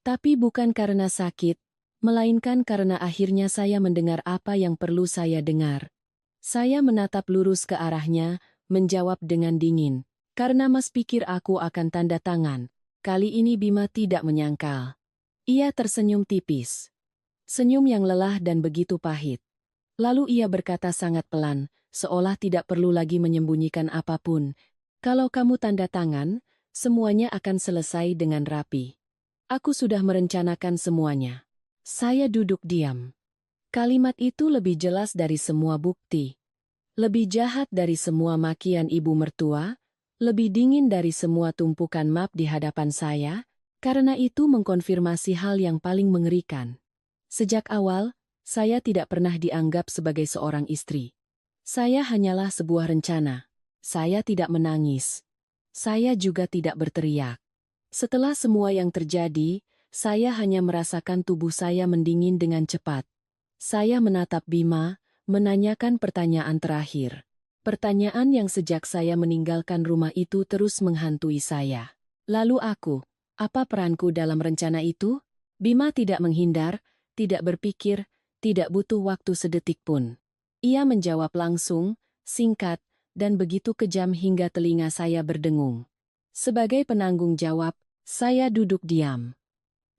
Speaker 1: Tapi bukan karena sakit, melainkan karena akhirnya saya mendengar apa yang perlu saya dengar. Saya menatap lurus ke arahnya, menjawab dengan dingin. "Karena Mas pikir aku akan tanda tangan." Kali ini Bima tidak menyangkal. Ia tersenyum tipis. Senyum yang lelah dan begitu pahit. Lalu ia berkata sangat pelan, seolah tidak perlu lagi menyembunyikan apapun. "Kalau kamu tanda tangan, semuanya akan selesai dengan rapi. Aku sudah merencanakan semuanya." Saya duduk diam. Kalimat itu lebih jelas dari semua bukti. Lebih jahat dari semua makian ibu mertua, lebih dingin dari semua tumpukan map di hadapan saya, karena itu mengkonfirmasi hal yang paling mengerikan. Sejak awal, saya tidak pernah dianggap sebagai seorang istri. Saya hanyalah sebuah rencana. Saya tidak menangis. Saya juga tidak berteriak. Setelah semua yang terjadi, saya hanya merasakan tubuh saya mendingin dengan cepat. Saya menatap Bima, menanyakan pertanyaan terakhir. Pertanyaan yang sejak saya meninggalkan rumah itu terus menghantui saya. Lalu apa peranku dalam rencana itu? Bima tidak menghindar, tidak berpikir, tidak butuh waktu sedetik pun. Ia menjawab langsung, singkat, dan begitu kejam hingga telinga saya berdengung. Sebagai penanggung jawab, saya duduk diam.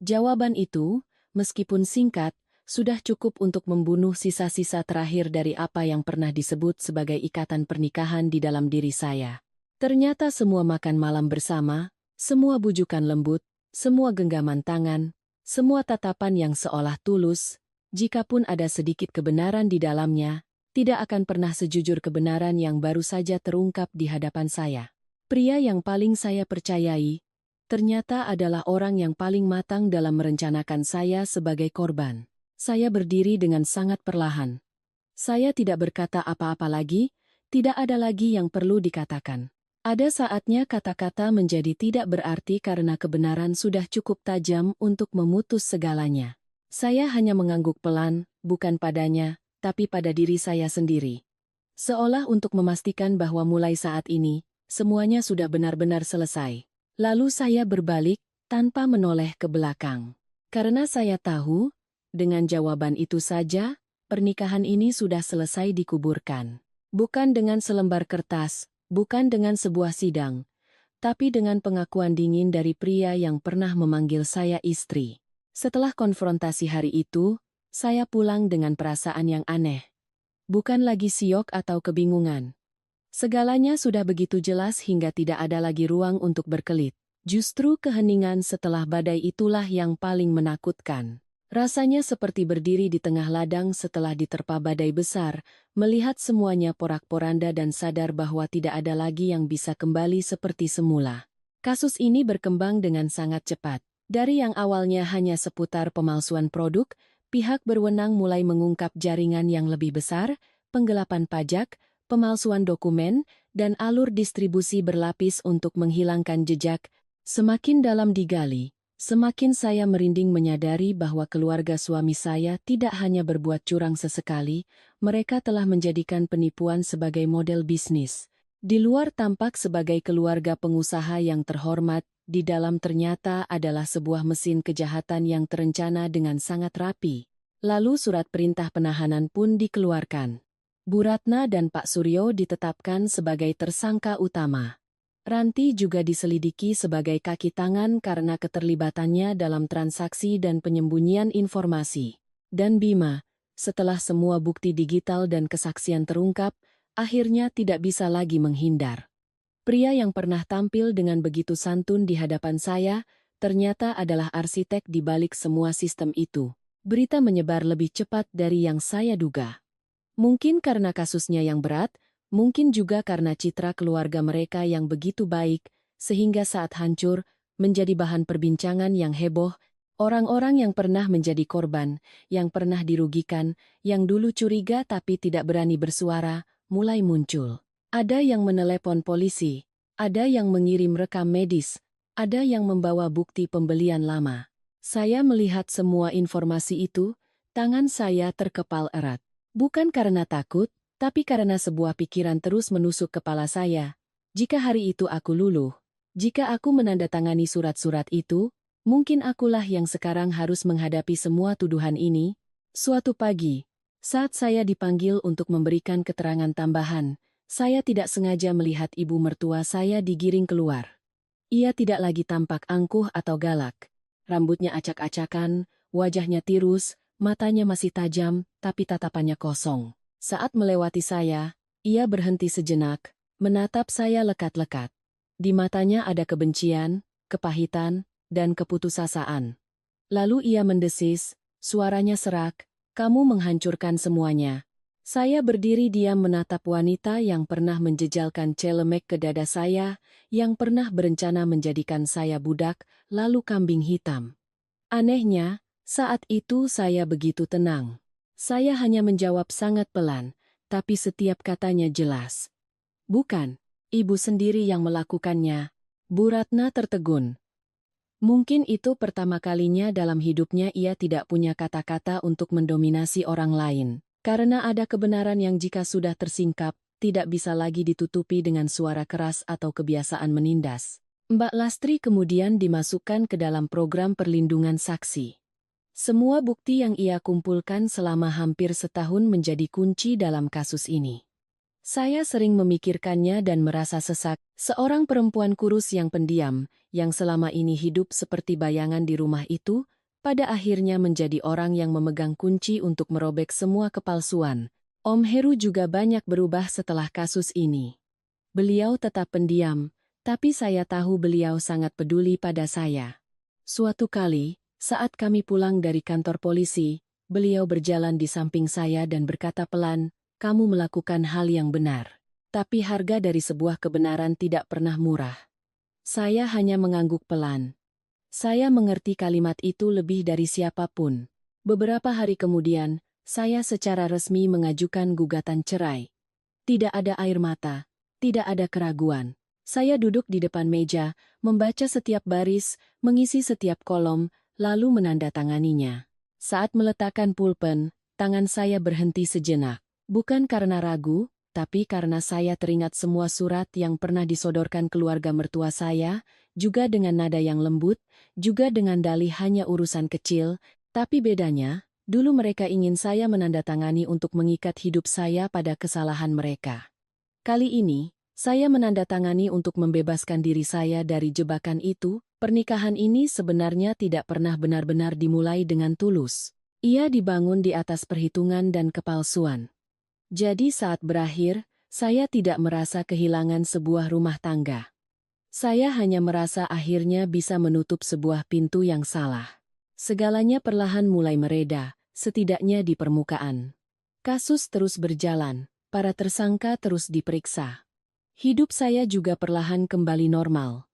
Speaker 1: Jawaban itu, meskipun singkat, sudah cukup untuk membunuh sisa-sisa terakhir dari apa yang pernah disebut sebagai ikatan pernikahan di dalam diri saya. Ternyata semua makan malam bersama, semua bujukan lembut, semua genggaman tangan, semua tatapan yang seolah tulus, jikapun ada sedikit kebenaran di dalamnya, tidak akan pernah sejujur kebenaran yang baru saja terungkap di hadapan saya. Pria yang paling saya percayai, ternyata adalah orang yang paling matang dalam merencanakan saya sebagai korban. Saya berdiri dengan sangat perlahan. Saya tidak berkata apa-apa lagi, tidak ada lagi yang perlu dikatakan. Ada saatnya kata-kata menjadi tidak berarti karena kebenaran sudah cukup tajam untuk memutus segalanya. Saya hanya mengangguk pelan, bukan padanya, tapi pada diri saya sendiri. Seolah untuk memastikan bahwa mulai saat ini, semuanya sudah benar-benar selesai. Lalu saya berbalik, tanpa menoleh ke belakang. Karena saya tahu, dengan jawaban itu saja, pernikahan ini sudah selesai dikuburkan. Bukan dengan selembar kertas, bukan dengan sebuah sidang, tapi dengan pengakuan dingin dari pria yang pernah memanggil saya istri. Setelah konfrontasi hari itu, saya pulang dengan perasaan yang aneh. Bukan lagi siok atau kebingungan. Segalanya sudah begitu jelas hingga tidak ada lagi ruang untuk berkelit. Justru keheningan setelah badai itulah yang paling menakutkan. Rasanya seperti berdiri di tengah ladang setelah diterpa badai besar, melihat semuanya porak-poranda dan sadar bahwa tidak ada lagi yang bisa kembali seperti semula. Kasus ini berkembang dengan sangat cepat. Dari yang awalnya hanya seputar pemalsuan produk, pihak berwenang mulai mengungkap jaringan yang lebih besar, penggelapan pajak, pemalsuan dokumen, dan alur distribusi berlapis untuk menghilangkan jejak. Semakin dalam digali, semakin saya merinding menyadari bahwa keluarga suami saya tidak hanya berbuat curang sesekali, mereka telah menjadikan penipuan sebagai model bisnis. Di luar tampak sebagai keluarga pengusaha yang terhormat, di dalam ternyata adalah sebuah mesin kejahatan yang terencana dengan sangat rapi. Lalu surat perintah penahanan pun dikeluarkan. Bu Ratna dan Pak Suryo ditetapkan sebagai tersangka utama. Ranti juga diselidiki sebagai kaki tangan karena keterlibatannya dalam transaksi dan penyembunyian informasi. Dan Bima, setelah semua bukti digital dan kesaksian terungkap, akhirnya tidak bisa lagi menghindar. Pria yang pernah tampil dengan begitu santun di hadapan saya, ternyata adalah arsitek di balik semua sistem itu. Berita menyebar lebih cepat dari yang saya duga. Mungkin karena kasusnya yang berat, mungkin juga karena citra keluarga mereka yang begitu baik, sehingga saat hancur, menjadi bahan perbincangan yang heboh. Orang-orang yang pernah menjadi korban, yang pernah dirugikan, yang dulu curiga tapi tidak berani bersuara, mulai muncul. Ada yang menelepon polisi, ada yang mengirim rekam medis, ada yang membawa bukti pembelian lama. Saya melihat semua informasi itu, tangan saya terkepal erat. Bukan karena takut, tapi karena sebuah pikiran terus menusuk kepala saya. Jika hari itu aku luluh, jika aku menandatangani surat-surat itu, mungkin akulah yang sekarang harus menghadapi semua tuduhan ini. Suatu pagi, saat saya dipanggil untuk memberikan keterangan tambahan, saya tidak sengaja melihat ibu mertua saya digiring keluar. Ia tidak lagi tampak angkuh atau galak. Rambutnya acak-acakan, wajahnya tirus, matanya masih tajam, tapi tatapannya kosong. Saat melewati saya, ia berhenti sejenak, menatap saya lekat-lekat. Di matanya ada kebencian, kepahitan, dan keputusasaan. Lalu ia mendesis, suaranya serak, "Kamu menghancurkan semuanya." Saya berdiri diam menatap wanita yang pernah menjejalkan celemek ke dada saya, yang pernah berencana menjadikan saya budak, lalu kambing hitam. Anehnya, saat itu saya begitu tenang. Saya hanya menjawab sangat pelan, tapi setiap katanya jelas. "Bukan, ibu sendiri yang melakukannya." Bu Ratna tertegun. Mungkin itu pertama kalinya dalam hidupnya ia tidak punya kata-kata untuk mendominasi orang lain. Karena ada kebenaran yang jika sudah tersingkap, tidak bisa lagi ditutupi dengan suara keras atau kebiasaan menindas. Mbak Lastri kemudian dimasukkan ke dalam program perlindungan saksi. Semua bukti yang ia kumpulkan selama hampir setahun menjadi kunci dalam kasus ini. Saya sering memikirkannya dan merasa sesak, seorang perempuan kurus yang pendiam, yang selama ini hidup seperti bayangan di rumah itu, pada akhirnya menjadi orang yang memegang kunci untuk merobek semua kepalsuan. Om Heru juga banyak berubah setelah kasus ini. Beliau tetap pendiam, tapi saya tahu beliau sangat peduli pada saya. Suatu kali, saat kami pulang dari kantor polisi, beliau berjalan di samping saya dan berkata pelan, "Kamu melakukan hal yang benar." Tapi harga dari sebuah kebenaran tidak pernah murah. Saya hanya mengangguk pelan. Saya mengerti kalimat itu lebih dari siapapun. Beberapa hari kemudian, saya secara resmi mengajukan gugatan cerai. Tidak ada air mata, tidak ada keraguan. Saya duduk di depan meja, membaca setiap baris, mengisi setiap kolom, lalu menandatanganinya. Saat meletakkan pulpen, tangan saya berhenti sejenak. Bukan karena ragu, tapi karena saya teringat semua surat yang pernah disodorkan keluarga mertua saya, juga dengan nada yang lembut, juga dengan dalih hanya urusan kecil, tapi bedanya, dulu mereka ingin saya menandatangani untuk mengikat hidup saya pada kesalahan mereka. Kali ini, saya menandatangani untuk membebaskan diri saya dari jebakan itu. Pernikahan ini sebenarnya tidak pernah benar-benar dimulai dengan tulus. Ia dibangun di atas perhitungan dan kepalsuan. Jadi saat berakhir, saya tidak merasa kehilangan sebuah rumah tangga. Saya hanya merasa akhirnya bisa menutup sebuah pintu yang salah. Segalanya perlahan mulai mereda, setidaknya di permukaan. Kasus terus berjalan, para tersangka terus diperiksa. Hidup saya juga perlahan kembali normal.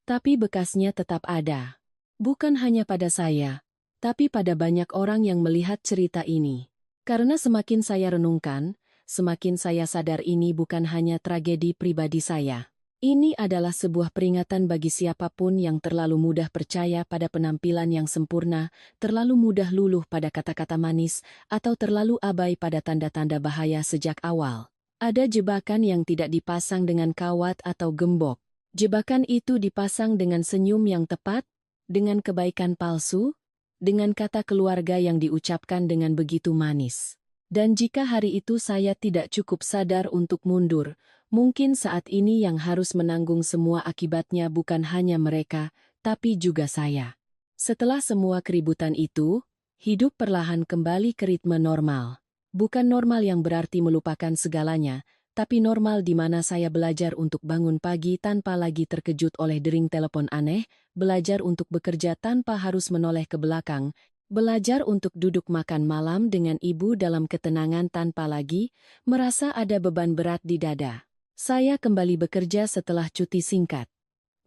Speaker 1: Tapi bekasnya tetap ada. Bukan hanya pada saya, tapi pada banyak orang yang melihat cerita ini. Karena semakin saya renungkan, semakin saya sadar ini bukan hanya tragedi pribadi saya. Ini adalah sebuah peringatan bagi siapapun yang terlalu mudah percaya pada penampilan yang sempurna, terlalu mudah luluh pada kata-kata manis, atau terlalu abai pada tanda-tanda bahaya sejak awal. Ada jebakan yang tidak dipasang dengan kawat atau gembok. Jebakan itu dipasang dengan senyum yang tepat, dengan kebaikan palsu, dengan kata keluarga yang diucapkan dengan begitu manis. Dan jika hari itu saya tidak cukup sadar untuk mundur, mungkin saat ini yang harus menanggung semua akibatnya bukan hanya mereka, tapi juga saya. Setelah semua keributan itu, hidup perlahan kembali ke ritme normal. Bukan normal yang berarti melupakan segalanya, tapi normal di mana saya belajar untuk bangun pagi tanpa lagi terkejut oleh dering telepon aneh, belajar untuk bekerja tanpa harus menoleh ke belakang, belajar untuk duduk makan malam dengan ibu dalam ketenangan tanpa lagi merasa ada beban berat di dada. Saya kembali bekerja setelah cuti singkat.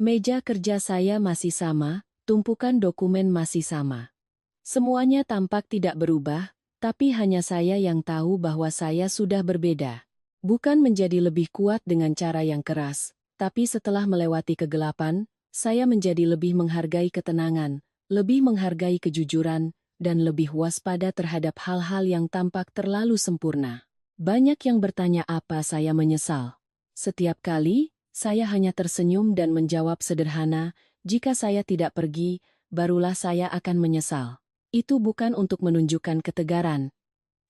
Speaker 1: Meja kerja saya masih sama, tumpukan dokumen masih sama. Semuanya tampak tidak berubah, tapi hanya saya yang tahu bahwa saya sudah berbeda. Bukan menjadi lebih kuat dengan cara yang keras, tapi setelah melewati kegelapan, saya menjadi lebih menghargai ketenangan, lebih menghargai kejujuran, dan lebih waspada terhadap hal-hal yang tampak terlalu sempurna. Banyak yang bertanya apa saya menyesal. Setiap kali, saya hanya tersenyum dan menjawab sederhana, jika saya tidak pergi, barulah saya akan menyesal. Itu bukan untuk menunjukkan ketegaran.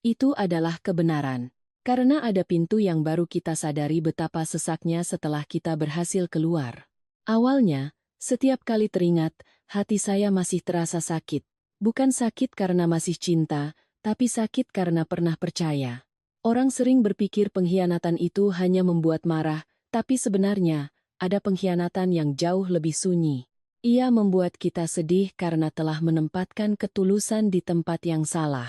Speaker 1: Itu adalah kebenaran. Karena ada pintu yang baru kita sadari betapa sesaknya setelah kita berhasil keluar. Awalnya, setiap kali teringat, hati saya masih terasa sakit. Bukan sakit karena masih cinta, tapi sakit karena pernah percaya. Orang sering berpikir pengkhianatan itu hanya membuat marah, tapi sebenarnya, ada pengkhianatan yang jauh lebih sunyi. Ia membuat kita sedih karena telah menempatkan ketulusan di tempat yang salah.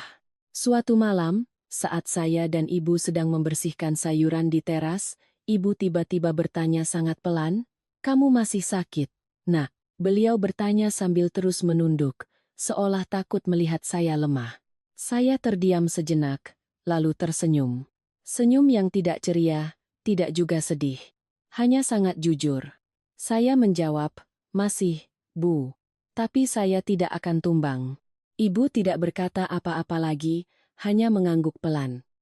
Speaker 1: Suatu malam, saat saya dan ibu sedang membersihkan sayuran di teras, ibu tiba-tiba bertanya sangat pelan, "Kamu masih sakit?" "Nak," beliau bertanya sambil terus menunduk, seolah takut melihat saya lemah. Saya terdiam sejenak, lalu tersenyum. Senyum yang tidak ceria, tidak juga sedih. Hanya sangat jujur. Saya menjawab, "Masih, Bu. Tapi saya tidak akan tumbang." Ibu tidak berkata apa-apa lagi, hanya mengangguk pelan.